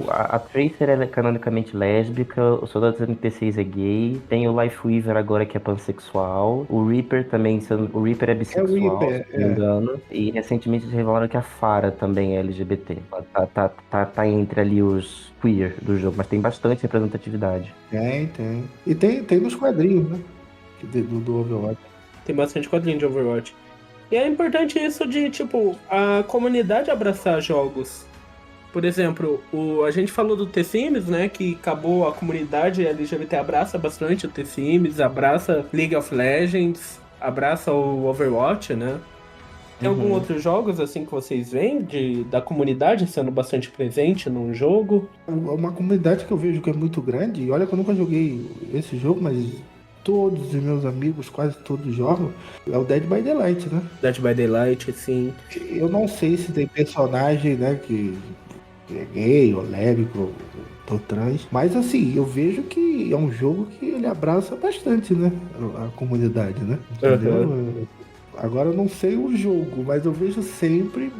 A Tracer ela é canonicamente lésbica, o Soldado 76 é gay, tem o Lifeweaver agora que é pansexual, o Reaper também, o Reaper é bissexual, Reaper, se não me engano, e recentemente eles revelaram que a Pharah também é LGBT. Tá entre ali os queer do jogo, mas tem bastante representatividade. Tem. E tem nos quadrinhos, né? Do Overwatch. Tem bastante quadrinho de Overwatch. E é importante isso de, tipo, a comunidade abraçar jogos. Por exemplo, a gente falou do The Sims, né? Que acabou a comunidade LGBT abraça bastante o The Sims, abraça League of Legends, abraça o Overwatch, né? Tem algum outros jogos assim que vocês veem da comunidade sendo bastante presente num jogo? Uma comunidade que eu vejo que é muito grande, e olha que eu nunca joguei esse jogo, mas todos os meus amigos, quase todos jogam, é o Dead by Daylight, né? Dead by Daylight, sim. Eu não sei se tem personagem, né, que é gay, ou lésbico, ou trans, mas assim, eu vejo que é um jogo que ele abraça bastante, né, a comunidade, né? Entendeu? Agora eu não sei o jogo, mas eu vejo sempre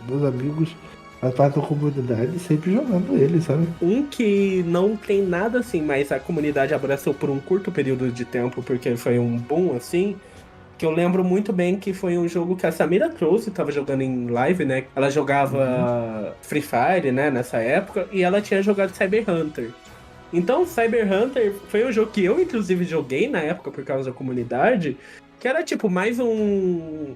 meus amigos, a parte da comunidade, sempre jogando ele, sabe? Um que não tem nada assim, mas a comunidade abraçou por um curto período de tempo, porque foi um boom assim, que eu lembro muito bem que foi um jogo que a Samira Close tava jogando em live, né? Ela jogava Free Fire, né, nessa época, e ela tinha jogado Cyber Hunter. Então, Cyber Hunter foi um jogo que eu, inclusive, joguei na época por causa da comunidade, que era tipo mais um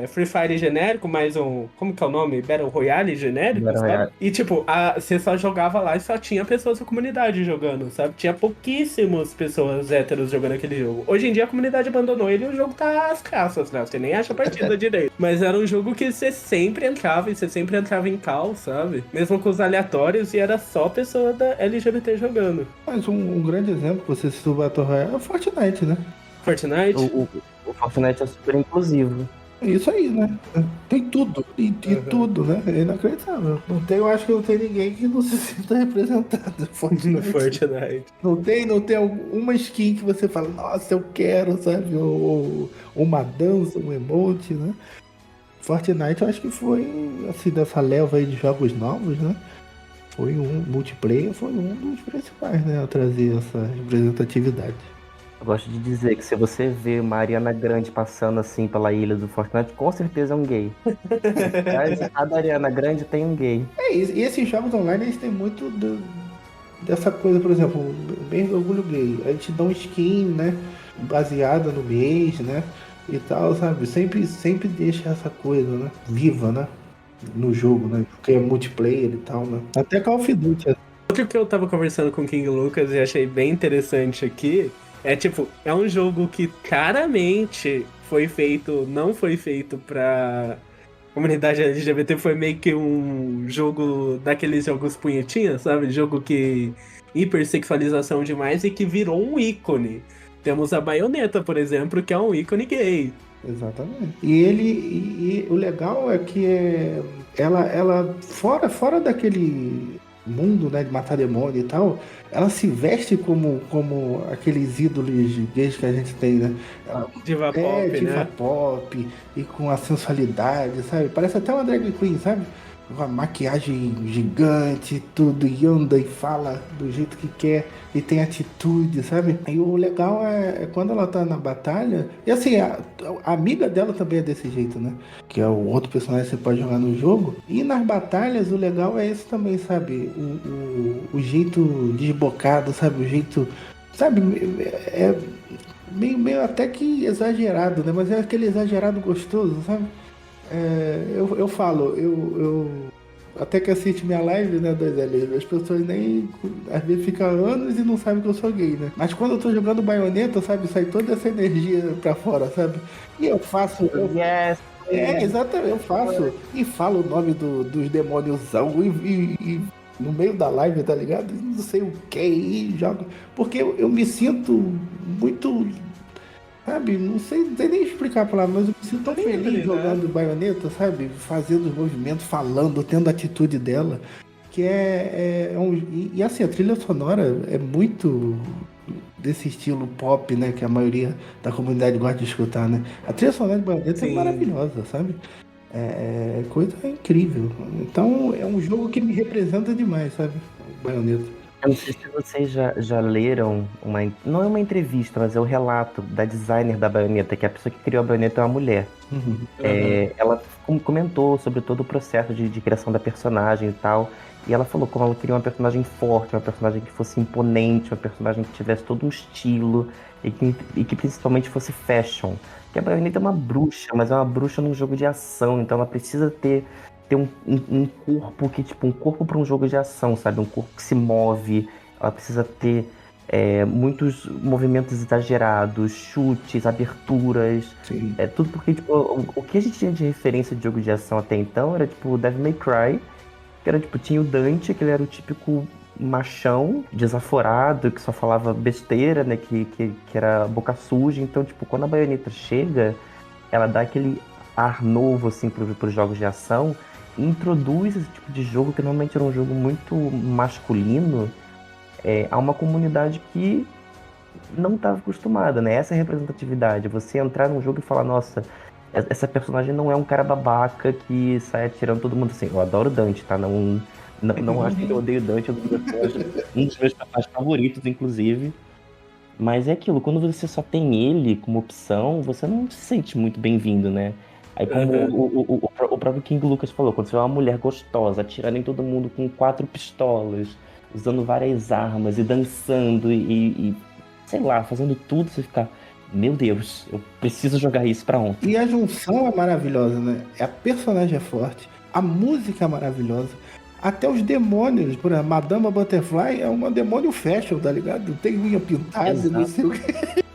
Free Fire genérico, mais um. Como que é o nome? Battle Royale genérico, Battle sabe? Royale. E tipo, você só jogava lá e só tinha pessoas da comunidade jogando, sabe? Tinha pouquíssimas pessoas héteros jogando aquele jogo. Hoje em dia a comunidade abandonou ele e o jogo tá às caças, né? Você nem acha a partida direito. Mas era um jogo que você sempre entrava e você sempre entrava em call, sabe? Mesmo com os aleatórios e era só pessoa da LGBT jogando. Mas um grande exemplo que você citou o Battle Royale é o Fortnite, né? Fortnite? O Fortnite é super inclusivo. É isso aí, né? Tem tudo. E tudo, né? É inacreditável. Eu acho que não tem ninguém que não se sinta representado no No Fortnite. Não tem uma skin que você fala, nossa, eu quero, sabe? Ou uma dança, um emote, né? Fortnite eu acho que foi, assim, dessa leva aí de jogos novos, né? Foi multiplayer foi um dos principais, né? A trazer essa representatividade. Eu gosto de dizer que se você vê uma Ariana Grande passando assim pela ilha do Fortnite, com certeza é um gay. Cada Ariana Grande tem um gay. E esses jogos online, eles têm muito dessa coisa, por exemplo, bem do orgulho gay. A gente dá um skin, né? Baseada no mês, né? E tal, sabe? Sempre deixa essa coisa, né? Viva, né? No jogo, né? Porque é multiplayer e tal, né? Até Call of Duty. Outro que eu tava conversando com o King Lucas e achei bem interessante aqui é um jogo que claramente não foi feito pra comunidade LGBT foi meio que um jogo daqueles jogos punhetinhos, sabe? Jogo que hipersexualização demais e que virou um ícone. Temos a Bayonetta, por exemplo, que é um ícone gay. Exatamente. E o legal é que ela fora daquele mundo, né, de matar demônio e tal, ela se veste como aqueles ídolos gays que a gente tem, né? Diva pop, Diva né? pop e com a sensualidade, sabe? Parece até uma drag queen, sabe? Com a maquiagem gigante, tudo, e anda e fala do jeito que quer, e tem atitude, sabe? E o legal é quando ela tá na batalha, e assim, a amiga dela também é desse jeito, né? Que é o outro personagem que você pode jogar no jogo. E nas batalhas, o legal é esse também, sabe? O jeito desbocado, sabe? O jeito, sabe? É meio até que exagerado, né? Mas é aquele exagerado gostoso, sabe? Eu falo, eu até que assiste minha live, né, 2L, as pessoas nem, às vezes ficam anos e não sabem que eu sou gay, né? Mas quando eu tô jogando Bayonetta, sabe, sai toda essa energia pra fora, sabe? E eu faço, Yes! exatamente, eu faço e falo o nome dos demôniozão e no meio da live, tá ligado? Não sei o que, e jogo, porque eu me sinto muito. Sabe, não sei nem explicar a palavra, mas eu me sinto tão Livre, feliz né? jogando Bayonetta, sabe? Fazendo os movimentos, falando, tendo a atitude dela. Que e assim, a trilha sonora é muito desse estilo pop, né? Que a maioria da comunidade gosta de escutar, né? A trilha sonora de Bayonetta é Sim. maravilhosa, sabe? É coisa incrível. Então é um jogo que me representa demais, sabe? O Bayonetta. Eu não sei se vocês já leram não é uma entrevista, mas é o relato da designer da Bayonetta, que a pessoa que criou a Bayonetta é uma mulher. Uhum. Ela comentou sobre todo o processo de criação da personagem e tal. E ela falou como ela queria uma personagem forte, uma personagem que fosse imponente, uma personagem que tivesse todo um estilo e que principalmente fosse fashion. Que a Bayonetta é uma bruxa, mas é uma bruxa num jogo de ação, então ela precisa ter um corpo que, tipo, um corpo para um jogo de ação, sabe? Um corpo que se move, ela precisa ter muitos movimentos exagerados, chutes, aberturas. Sim. Tudo porque, tipo, o que a gente tinha de referência de jogo de ação até então era, tipo, Devil May Cry, que era, tipo, tinha o Dante, que ele era o típico machão, desaforado, que só falava besteira, né, que era boca suja. Então, tipo, quando a Bayonetta chega, ela dá aquele ar novo, assim, pros jogos de ação e introduz esse tipo de jogo, que normalmente era um jogo muito masculino, a uma comunidade que não estava acostumada, né? Essa é a representatividade. Você entrar num jogo e falar, nossa, essa personagem não é um cara babaca que sai atirando todo mundo assim. Eu adoro Dante, tá? Não acho que eu odeio Dante, é um dos meus personagens favoritos, inclusive. Mas é aquilo, quando você só tem ele como opção, você não se sente muito bem-vindo, né? Aí como Aham. o próprio King Lucas falou, quando você vê uma mulher gostosa, atirando em todo mundo com 4 pistolas, usando várias armas e dançando e sei lá, fazendo tudo, você fica, meu Deus, eu preciso jogar isso pra ontem. E a junção é maravilhosa, né? A personagem é forte, a música é maravilhosa, até os demônios, por exemplo, Madama Butterfly é uma demônio fashion, tá ligado? Tem unha pintada, não Exato. sei o que.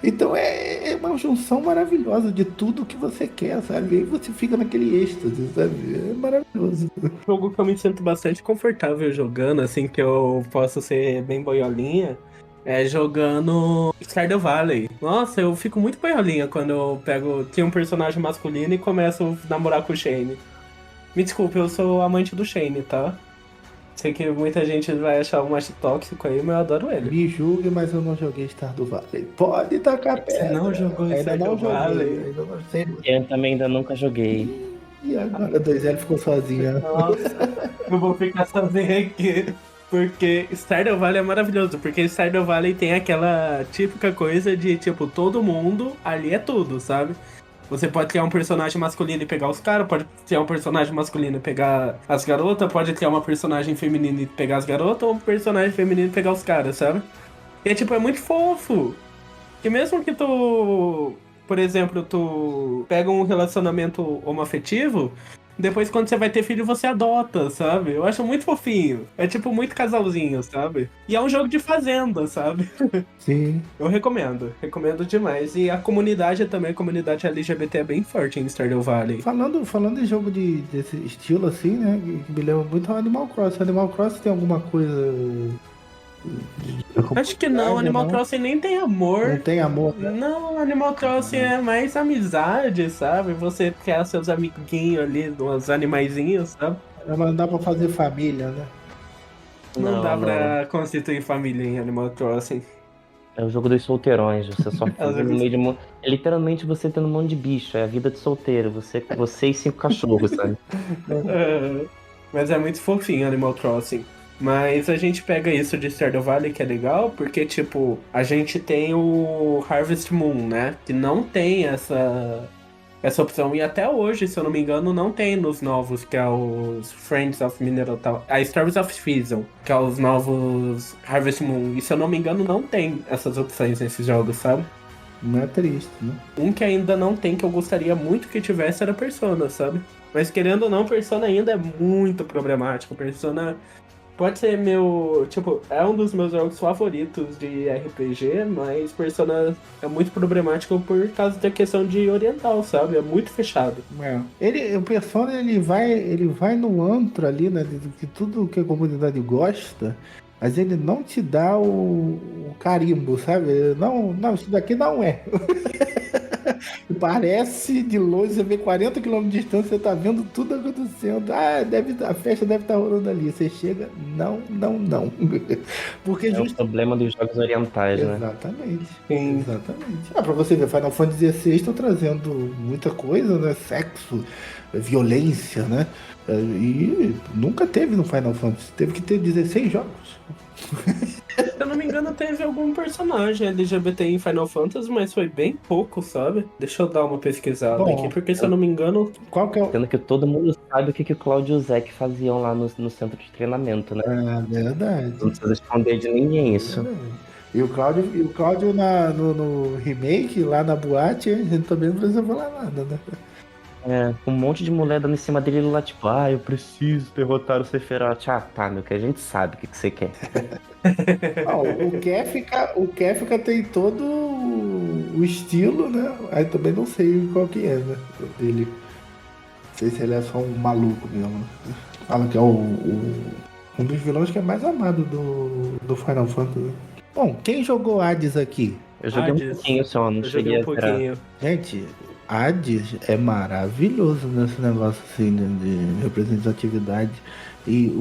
Então é uma junção maravilhosa de tudo que você quer, sabe? E aí você fica naquele êxtase, sabe? É maravilhoso. Jogo que eu me sinto bastante confortável jogando, assim, que eu posso ser bem boiolinha, é jogando Stardew Valley. Nossa, eu fico muito boiolinha quando eu tinha um personagem masculino e começo a namorar com o Shane. Me desculpe, eu sou amante do Shane, tá? Sei que muita gente vai achar um macho tóxico aí, mas eu adoro ele. Me julgue, mas eu não joguei Stardew Valley. Pode tacar Você não pedra. jogou Ainda não Stardew joguei, Valley? ainda não sei. Eu também ainda nunca joguei. E agora 2L ficou sozinha. Nossa, eu vou ficar sozinho aqui. Porque Stardew Valley é maravilhoso. Porque Stardew Valley tem aquela típica coisa de, tipo, todo mundo ali é tudo, sabe? Você pode criar um personagem masculino e pegar os caras, pode criar um personagem masculino e pegar as garotas, pode criar uma personagem feminina e pegar as garotas, ou um personagem feminino e pegar os caras, sabe? E é tipo, é muito fofo. Que mesmo que tu, por exemplo, tu pega um relacionamento homoafetivo, Depois, quando você vai ter filho, você adota, sabe? Eu acho muito fofinho. É tipo muito casalzinho, sabe? E é um jogo de fazenda, sabe? Sim. Eu recomendo demais. E a comunidade também, a comunidade LGBT é bem forte em Stardew Valley. Falando em jogo desse estilo assim, né? Que me lembra muito ao Animal Crossing. Animal Crossing tem alguma coisa. Acho que não, Animal não? Crossing nem tem amor. Não tem amor, né? Não, Animal Crossing é mais amizade, sabe? Você quer seus amiguinhos ali, uns animaizinhos, sabe? Mas não dá pra fazer família, né? Não dá Não. pra constituir família em Animal Crossing. É o jogo dos solteirões, você só É o fica jogo no dos- meio de É literalmente você tendo um monte de bicho, é a vida de solteiro, você e 5 cachorros, sabe? É, mas é muito fofinho Animal Crossing. Mas a gente pega isso de Stardew Valley, que é legal, porque, tipo, a gente tem o Harvest Moon, né? Que não tem essa opção. E até hoje, se eu não me engano, não tem nos novos, que é os Friends of Mineral Town. A Stories of Season, que é os novos Harvest Moon. E se eu não me engano, não tem essas opções nesses jogos, sabe? Não é triste, né? Um que ainda não tem, que eu gostaria muito que tivesse, era Persona, sabe? Mas querendo ou não, Persona ainda é muito problemático. Persona pode ser meu. Tipo, é um dos meus jogos favoritos de RPG, mas Persona é muito problemático por causa da questão de oriental, sabe? É muito fechado. O Persona ele vai no antro ali, né? De que tudo que a comunidade gosta, mas ele não te dá o carimbo, sabe? Não, isso daqui não é. Parece de longe, você vê 40 km de distância, você tá vendo tudo acontecendo. A festa deve estar rolando ali. Você chega, não. Porque É o problema dos jogos orientais, né? Exatamente. Sim. Exatamente. Pra você ver, Final Fantasy XVI estão trazendo muita coisa, né? Sexo, violência, né? E nunca teve no Final Fantasy. Teve que ter 16 jogos. Se eu não me engano, teve algum personagem LGBT em Final Fantasy, mas foi bem pouco, sabe? Deixa eu dar uma pesquisada Bom, aqui, porque se eu não me engano. Qual que é o. Sendo que todo mundo sabe o que o Cláudio e o Zeke faziam lá no centro de treinamento, né? Verdade. Não precisa esconder de ninguém isso. E o Cláudio no remake, lá na boate, a gente também não precisa falar nada, né? É, um monte de mulher dando em cima dele lá, tipo, eu preciso derrotar o Sephiroth. Ah, tá, meu, que a gente sabe o que você quer. O Kefka tem todo o estilo, né? Aí também não sei qual que é, né? Dele. Não sei se ele é só um maluco mesmo. Né? Fala que é um dos vilões que é mais amado do Final Fantasy. Bom, quem jogou Hades aqui? Eu joguei um Hades. pouquinho só, não Eu cheguei joguei um a zerar. pouquinho. Gente, Hades é maravilhoso nesse negócio assim de representatividade. E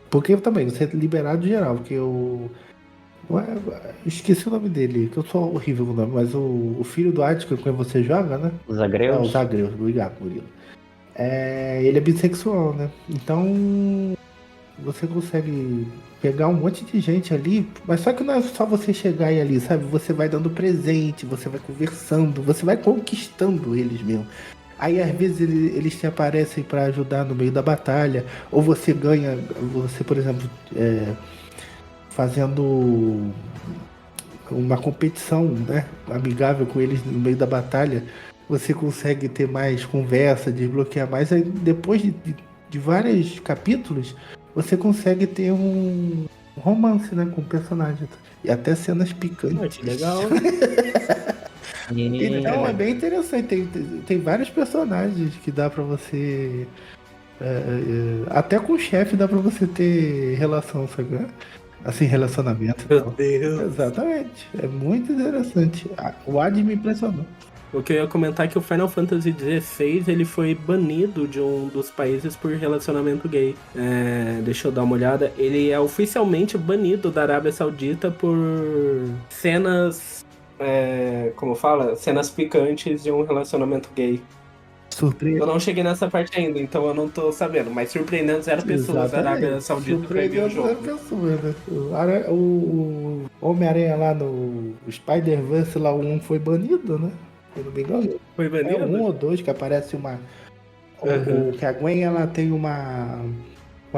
porque também, você é liberado geral, porque esqueci o nome dele, que eu sou horrível com o nome, mas o filho do Hades, que é quando você joga, né? Os É, o agreus? Zagreus, obrigado, Murilo. Ele é bissexual, né? Então você consegue pegar um monte de gente ali, mas só que não é só você chegar e ali, sabe? Você vai dando presente, você vai conversando, você vai conquistando eles mesmo. Aí às vezes eles te aparecem para ajudar no meio da batalha, ou você ganha, você por exemplo, fazendo uma competição, né, amigável com eles no meio da batalha, você consegue ter mais conversa, desbloquear mais. Aí depois de vários capítulos, você consegue ter um romance, né, com o personagem. E até cenas picantes. Que legal. Então é bem interessante. Tem vários personagens que dá pra você. Até com o chefe dá pra você ter relação, sabe? Assim, relacionamento e Meu tal. Deus. Exatamente. É muito interessante. O Hades me impressionou. O que eu ia comentar é que o Final Fantasy XVI ele foi banido de um dos países por relacionamento gay. Deixa eu dar uma olhada. Ele é oficialmente banido da Arábia Saudita por cenas. Como fala? Cenas picantes de um relacionamento gay. Eu não cheguei nessa parte ainda, então eu não tô sabendo. Mas surpreendendo zero pessoas da Arábia Saudita proibiu o jogo. Pessoas, né? O Homem-Aranha lá no Spider-Verse, lá o 1 foi banido, né? Se não me engano. Foi banido? Um ou dois que aparece uma. Que a Gwen ela tem uma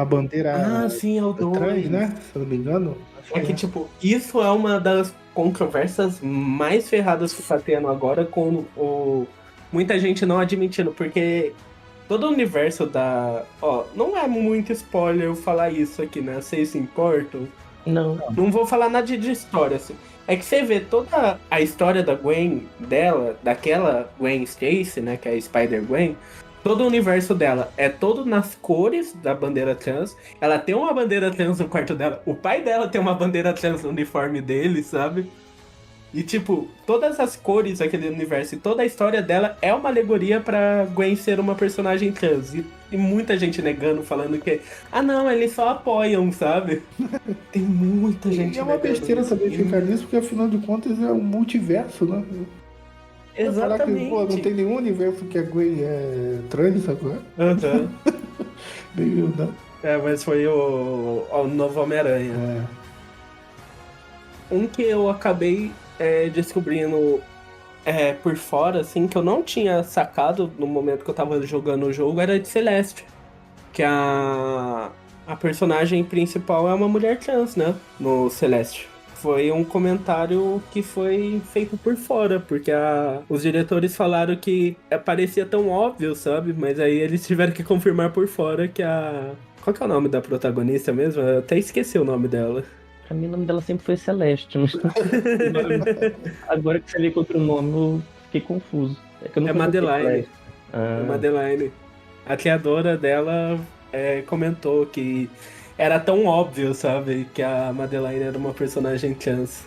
bandeira Sim, é o trans, 2. né? Se eu não me engano. É que, tipo, isso é uma das controvérsias mais ferradas que tá tendo agora com muita gente não admitindo, porque todo o universo da... Ó, não é muito spoiler eu falar isso aqui, né? Vocês se importam? Não. Não vou falar nada de história, assim. É que você vê toda a história da Gwen, daquela Gwen Stacy, né? Que é a Spider-Gwen. Todo o universo dela é todo nas cores da bandeira trans. Ela tem uma bandeira trans no quarto dela. O pai dela tem uma bandeira trans no uniforme dele, sabe? E, tipo, todas as cores daquele universo e toda a história dela é uma alegoria pra Gwen ser uma personagem trans. E muita gente negando, falando que... Ah, não, eles só apoiam, sabe? Tem muita gente E é uma negando besteira isso. também ficar nisso, porque afinal de contas é um multiverso, né? Falar que, pô, não tem nenhum universo que a Gwen é trans, sabe? Aham. Meio, né? É, mas foi o novo Homem-Aranha. Um que eu acabei descobrindo por fora, assim, que eu não tinha sacado no momento que eu tava jogando o jogo, era de Celeste. Que a personagem principal é uma mulher trans, né? No Celeste. Foi um comentário que foi feito por fora, porque os diretores falaram que parecia tão óbvio, sabe? Mas aí eles tiveram que confirmar por fora que a... Qual que é o nome da protagonista mesmo? Eu até esqueci o nome dela. Pra mim o nome dela sempre foi Celeste. Agora que você veio com outro nome, eu fiquei confuso. É que eu nunca joguei Madeline. Celeste. É Madeline. A criadora dela comentou que era tão óbvio, sabe? Que a Madeline era uma personagem trans.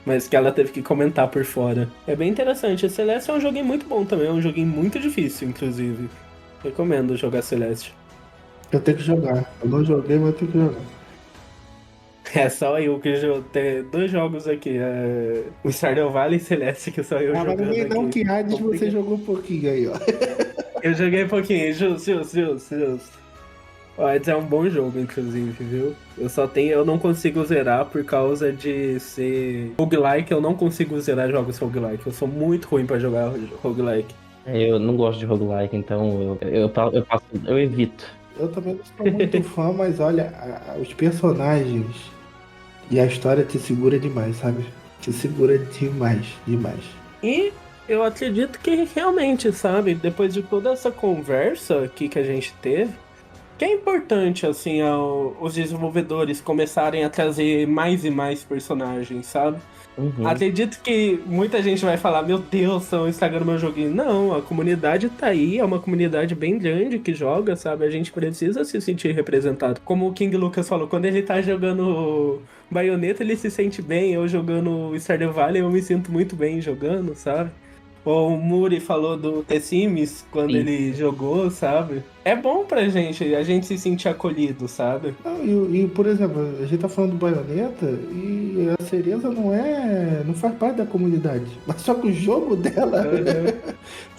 Mas que ela teve que comentar por fora. É bem interessante. Celeste é um joguinho muito bom também. É um joguinho muito difícil, inclusive. Recomendo jogar Celeste. Eu tenho que jogar. Eu não joguei, mas eu tenho que jogar. É só eu que tem 2 jogos aqui. O Stardew Valley e Celeste, que só eu Mas jogando ninguém não aqui. que Hades você jogou um pouquinho aí, ó. Eu joguei um pouquinho, justo. O Hades é um bom jogo, inclusive, viu? Eu não consigo zerar por causa de ser roguelike. Eu não consigo zerar jogos roguelike. Eu sou muito ruim pra jogar roguelike. Eu não gosto de roguelike, então eu evito. Eu também não sou muito fã, mas olha, os personagens e a história te segura demais, sabe? Te segura demais. E eu acredito que realmente, sabe? Depois de toda essa conversa aqui que a gente teve, que é importante, assim, os desenvolvedores começarem a trazer mais e mais personagens, sabe? Uhum. Acredito que muita gente vai falar, meu Deus, estão estragando meu joguinho. Não, a comunidade tá aí, é uma comunidade bem grande que joga, sabe? A gente precisa se sentir representado. Como o King Lucas falou, quando ele tá jogando Bayonetta, ele se sente bem. Eu jogando Stardew Valley, eu me sinto muito bem jogando, sabe? O Muri falou do The Sims quando Sim. ele jogou, sabe? É bom pra gente, a gente se sentir acolhido, sabe? Não, e, por exemplo, a gente tá falando do Bayonetta e a Cereza não faz parte da comunidade. Mas só que o jogo dela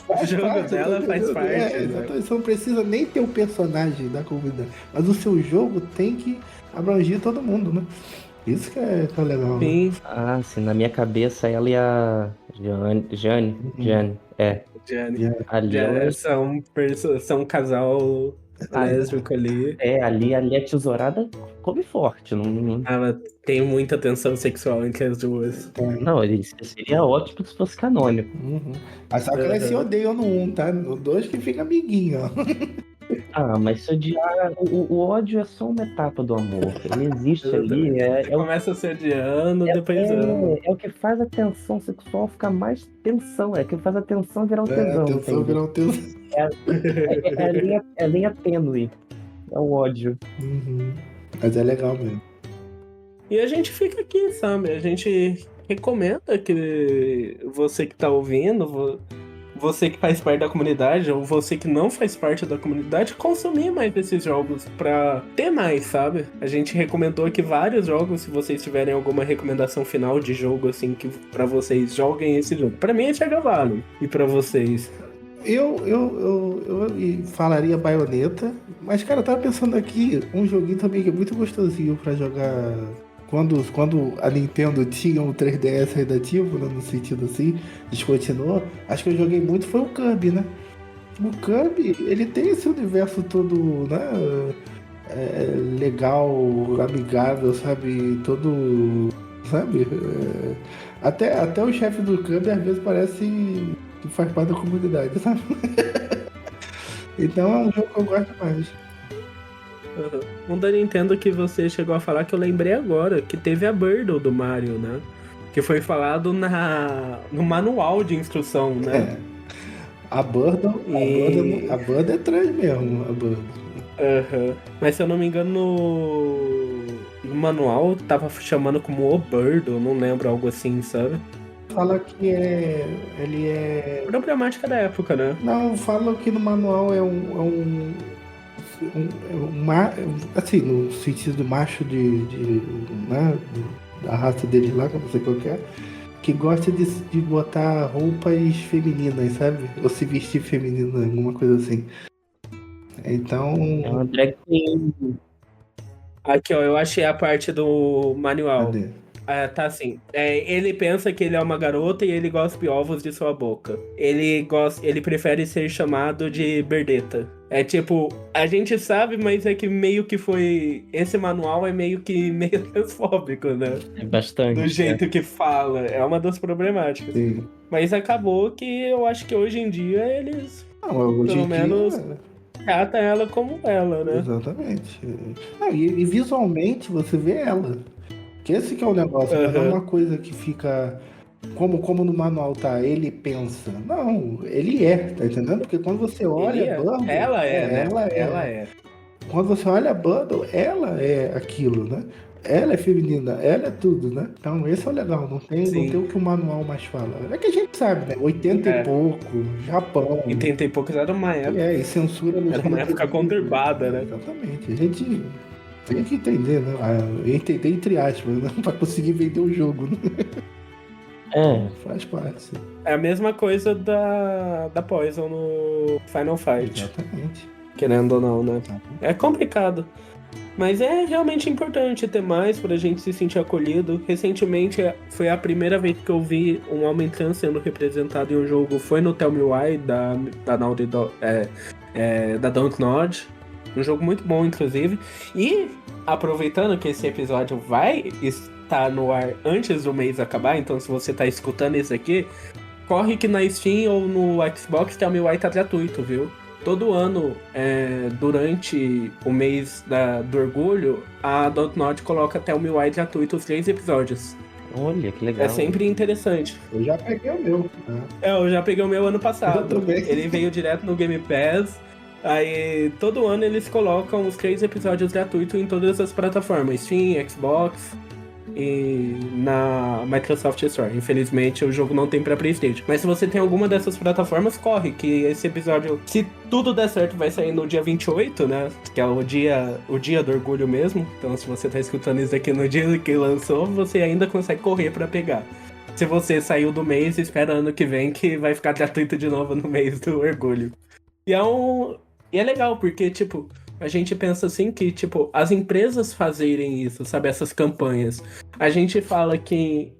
O jogo parte, dela tá faz entendendo? parte, né? Exatamente. Você não precisa nem ter o personagem da comunidade. Mas o seu jogo tem que abranger todo mundo, né? Isso que é legal. Né? Sim. Ah, sim, na minha cabeça ela e a Jane, é. Gianni. Ali ela, São um casal lésbico ali. ali a tesourada come forte. Não, Ela tem muita tensão sexual entre as duas. não, seria ótimo se fosse canônico. Uhum. Mas só que elas se odeiam no 1, tá? No 2 que fica amiguinho, ó. Ah, mas se odiar, o ódio é só uma etapa do amor. Ele existe ali, Você começa se odiando, depois ama. é o que faz a tensão sexual ficar mais tensão, é o que faz a tensão virar um tesão. Atenção, entende? virar um tesão. É a linha tênue, é o ódio. Uhum. Mas é legal mesmo. E a gente fica aqui, sabe? A gente recomenda que você que tá ouvindo, você que faz parte da comunidade, ou você que não faz parte da comunidade, consumir mais desses jogos pra ter mais, sabe? A gente recomendou aqui vários jogos, se vocês tiverem alguma recomendação final de jogo, assim, que pra vocês joguem esse jogo. Pra mim é Stardew Valley, e pra vocês? Eu falaria Bayonetta, mas, cara, eu tava pensando aqui, um joguinho também que é muito gostosinho pra jogar quando a Nintendo tinha o 3DS redativo, né, no sentido assim, descontinuou. Acho que eu joguei muito foi o Kirby, né? O Kirby, ele tem esse universo todo, né, legal, amigável, sabe? Todo, sabe? Até o chefe do Kirby às vezes parece que faz parte da comunidade, sabe? Então é um jogo que eu gosto mais. Uhum. Um da Nintendo que você chegou a falar que eu lembrei agora, que teve a Birdle do Mario, né? Que foi falado no manual de instrução, né? A Banda, E... a banda é trans mesmo, a banda. Uhum. Mas se eu não me engano, no manual tava chamando como o Birdle, não lembro, algo assim, sabe? Fala que ele é. Problemática da época, né? Não, fala que no manual assim, no sentido macho né, da raça deles lá, que eu não sei qual que é, que gosta de botar roupas femininas, sabe? Ou se vestir feminina, alguma coisa assim. Então, É uma drag queen. Aqui, ó, eu achei a parte do manual. cadê? Tá assim. Ele pensa que ele é uma garota e ele gospe ovos de sua boca. Ele prefere ser chamado de Berdeta. É tipo, a gente sabe, mas é que meio que foi. Esse manual é meio que meio transfóbico, né? É bastante. Do jeito que fala. É uma das problemáticas. Sim. Mas acabou que eu acho que hoje em dia eles, Não, hoje pelo em menos, dia, tratam ela como ela, né? exatamente. Não, e visualmente você vê ela. Que esse que é o negócio, não é Aham. uma coisa que fica como no manual tá, ele pensa. Não, ele é, tá entendendo? Porque quando você olha Ele a é. Bumble, Ela é, né? ela Ela é. é. Quando você olha a Bumble, ela é aquilo, né? Ela é feminina, ela é tudo, né? Então esse é o legal, não tem Sim. o que o manual mais fala. É que a gente sabe, né? 80 e É. pouco, Japão, E 30 e poucos e censura nos era uma Estados época Unidos. conturbada, né? Exatamente. A gente tem que entender, né? Entender entre aspas, né? Pra conseguir vender o jogo, né? É, Faz parte, sim. É a mesma coisa da Poison no Final Fight, Exatamente. querendo ou não, né? É complicado. Mas é realmente importante ter mais pra gente se sentir acolhido. Recentemente foi a primeira vez que eu vi um homem trans sendo representado em um jogo. Foi no Tell Me Why, da Naughty Dog, da Dontnod. Um jogo muito bom, inclusive. E, aproveitando que esse episódio vai estar no ar antes do mês acabar, então se você tá escutando isso aqui, corre que na Steam ou no Xbox Tell Me Why tá gratuito, viu? Todo ano, durante o mês do orgulho, a Dontnod coloca Tell Me Why gratuito os 3 episódios. olha que legal. É sempre interessante. Eu já peguei o meu. Né? Eu já peguei o meu ano passado. Eu também. Ele veio direto no Game Pass. Aí, todo ano eles colocam os 3 episódios gratuitos em todas as plataformas. Steam, Xbox e na Microsoft Store. Infelizmente, o jogo não tem pra PlayStation. Mas se você tem alguma dessas plataformas, corre, que esse episódio, se tudo der certo, vai sair no dia 28, né? Que é o dia do orgulho mesmo. Então, se você tá escutando isso aqui no dia que lançou, você ainda consegue correr pra pegar. Se você saiu do mês, espera ano que vem, que vai ficar gratuito de novo no mês do orgulho. E é legal, porque, tipo, a gente pensa assim que, tipo, as empresas fazerem isso, sabe? Essas campanhas. A gente fala que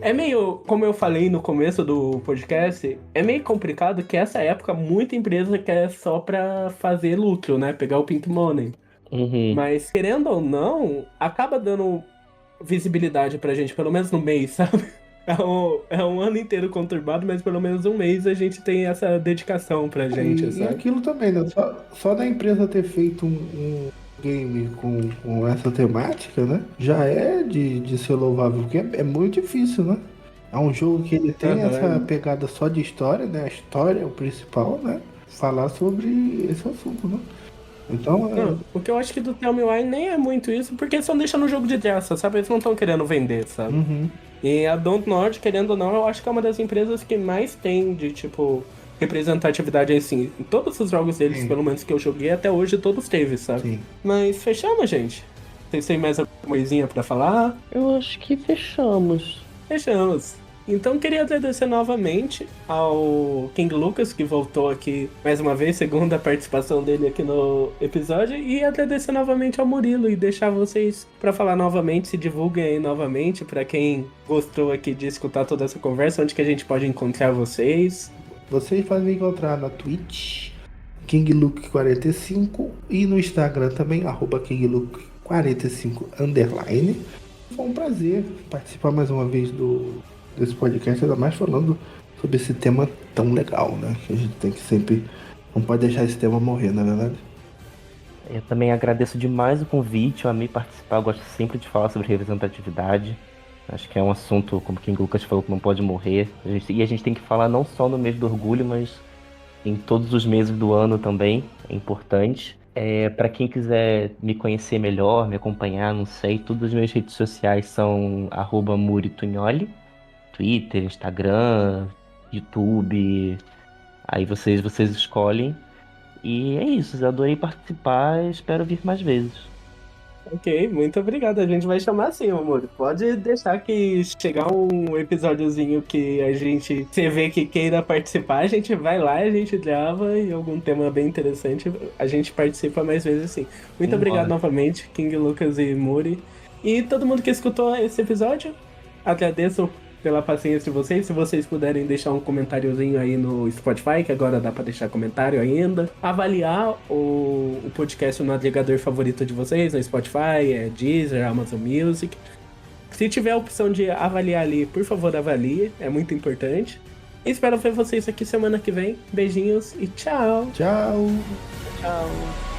é meio, como eu falei no começo do podcast, é meio complicado que essa época muita empresa quer só pra fazer lucro, né? Pegar o pink money. Uhum. Mas, querendo ou não, acaba dando visibilidade pra gente, pelo menos no mês, sabe? É um ano inteiro conturbado, mas pelo menos um mês a gente tem essa dedicação pra gente, E sabe? aquilo também, né? Só da empresa ter feito um game com essa temática, né? Já é de ser louvável, porque é muito difícil, né? É um jogo que ele tem essa Aham. pegada só de história, né? A história é o principal, né? Falar sobre esse assunto, né? Então, Não, o que eu acho que do Tell Me Why nem é muito isso, porque eles estão deixando o jogo de graça, sabe? Eles não estão querendo vender, sabe? uhum. E a Dontnod, querendo ou não, eu acho que é uma das empresas que mais tem de, tipo, representatividade assim. Em todos os jogos deles, Sim. pelo menos que eu joguei até hoje, todos teve, sabe? Sim. Mas fechamos, gente. Vocês têm mais alguma coisinha pra falar? Eu acho que fechamos. Fechamos. Então queria agradecer novamente ao King Lucas, que voltou aqui mais uma vez, segunda participação dele aqui no episódio, e agradecer novamente ao Murilo e deixar vocês para falar novamente, se divulguem aí novamente para quem gostou aqui de escutar toda essa conversa, onde que a gente pode encontrar vocês. Vocês podem encontrar na Twitch KingLuke45 e no Instagram também, @KingLuke45 _. Foi um prazer participar mais uma vez desse podcast, ainda mais falando sobre esse tema tão legal, né? Que a gente tem que sempre... Não pode deixar esse tema morrer, na verdade. Eu também agradeço demais o convite, eu amei participar, eu gosto sempre de falar sobre representatividade. Acho que é um assunto, como o King Lucas falou, que não pode morrer. E a gente tem que falar não só no mês do orgulho, mas em todos os meses do ano também, é importante. Para quem quiser me conhecer melhor, me acompanhar, não sei, todas as minhas redes sociais são @muritugnoli, Twitter, Instagram, YouTube, aí vocês escolhem. E é isso, eu adorei participar e espero vir mais vezes. Ok, muito obrigado. A gente vai chamar assim, amor. Pode deixar que chegar um episódiozinho que a gente, você vê que queira participar, a gente vai lá, a gente grava e algum tema bem interessante, a gente participa mais vezes sim. Muito obrigado Bora. novamente, King Lucas e Muri. E todo mundo que escutou esse episódio, agradeço pela paciência de vocês. Se vocês puderem deixar um comentáriozinho aí no Spotify, que agora dá pra deixar comentário ainda. Avaliar o podcast no agregador favorito de vocês, no Spotify, Deezer, Amazon Music. Se tiver a opção de avaliar ali, por favor, avalie. É muito importante. E espero ver vocês aqui semana que vem. Beijinhos e tchau! Tchau! Tchau!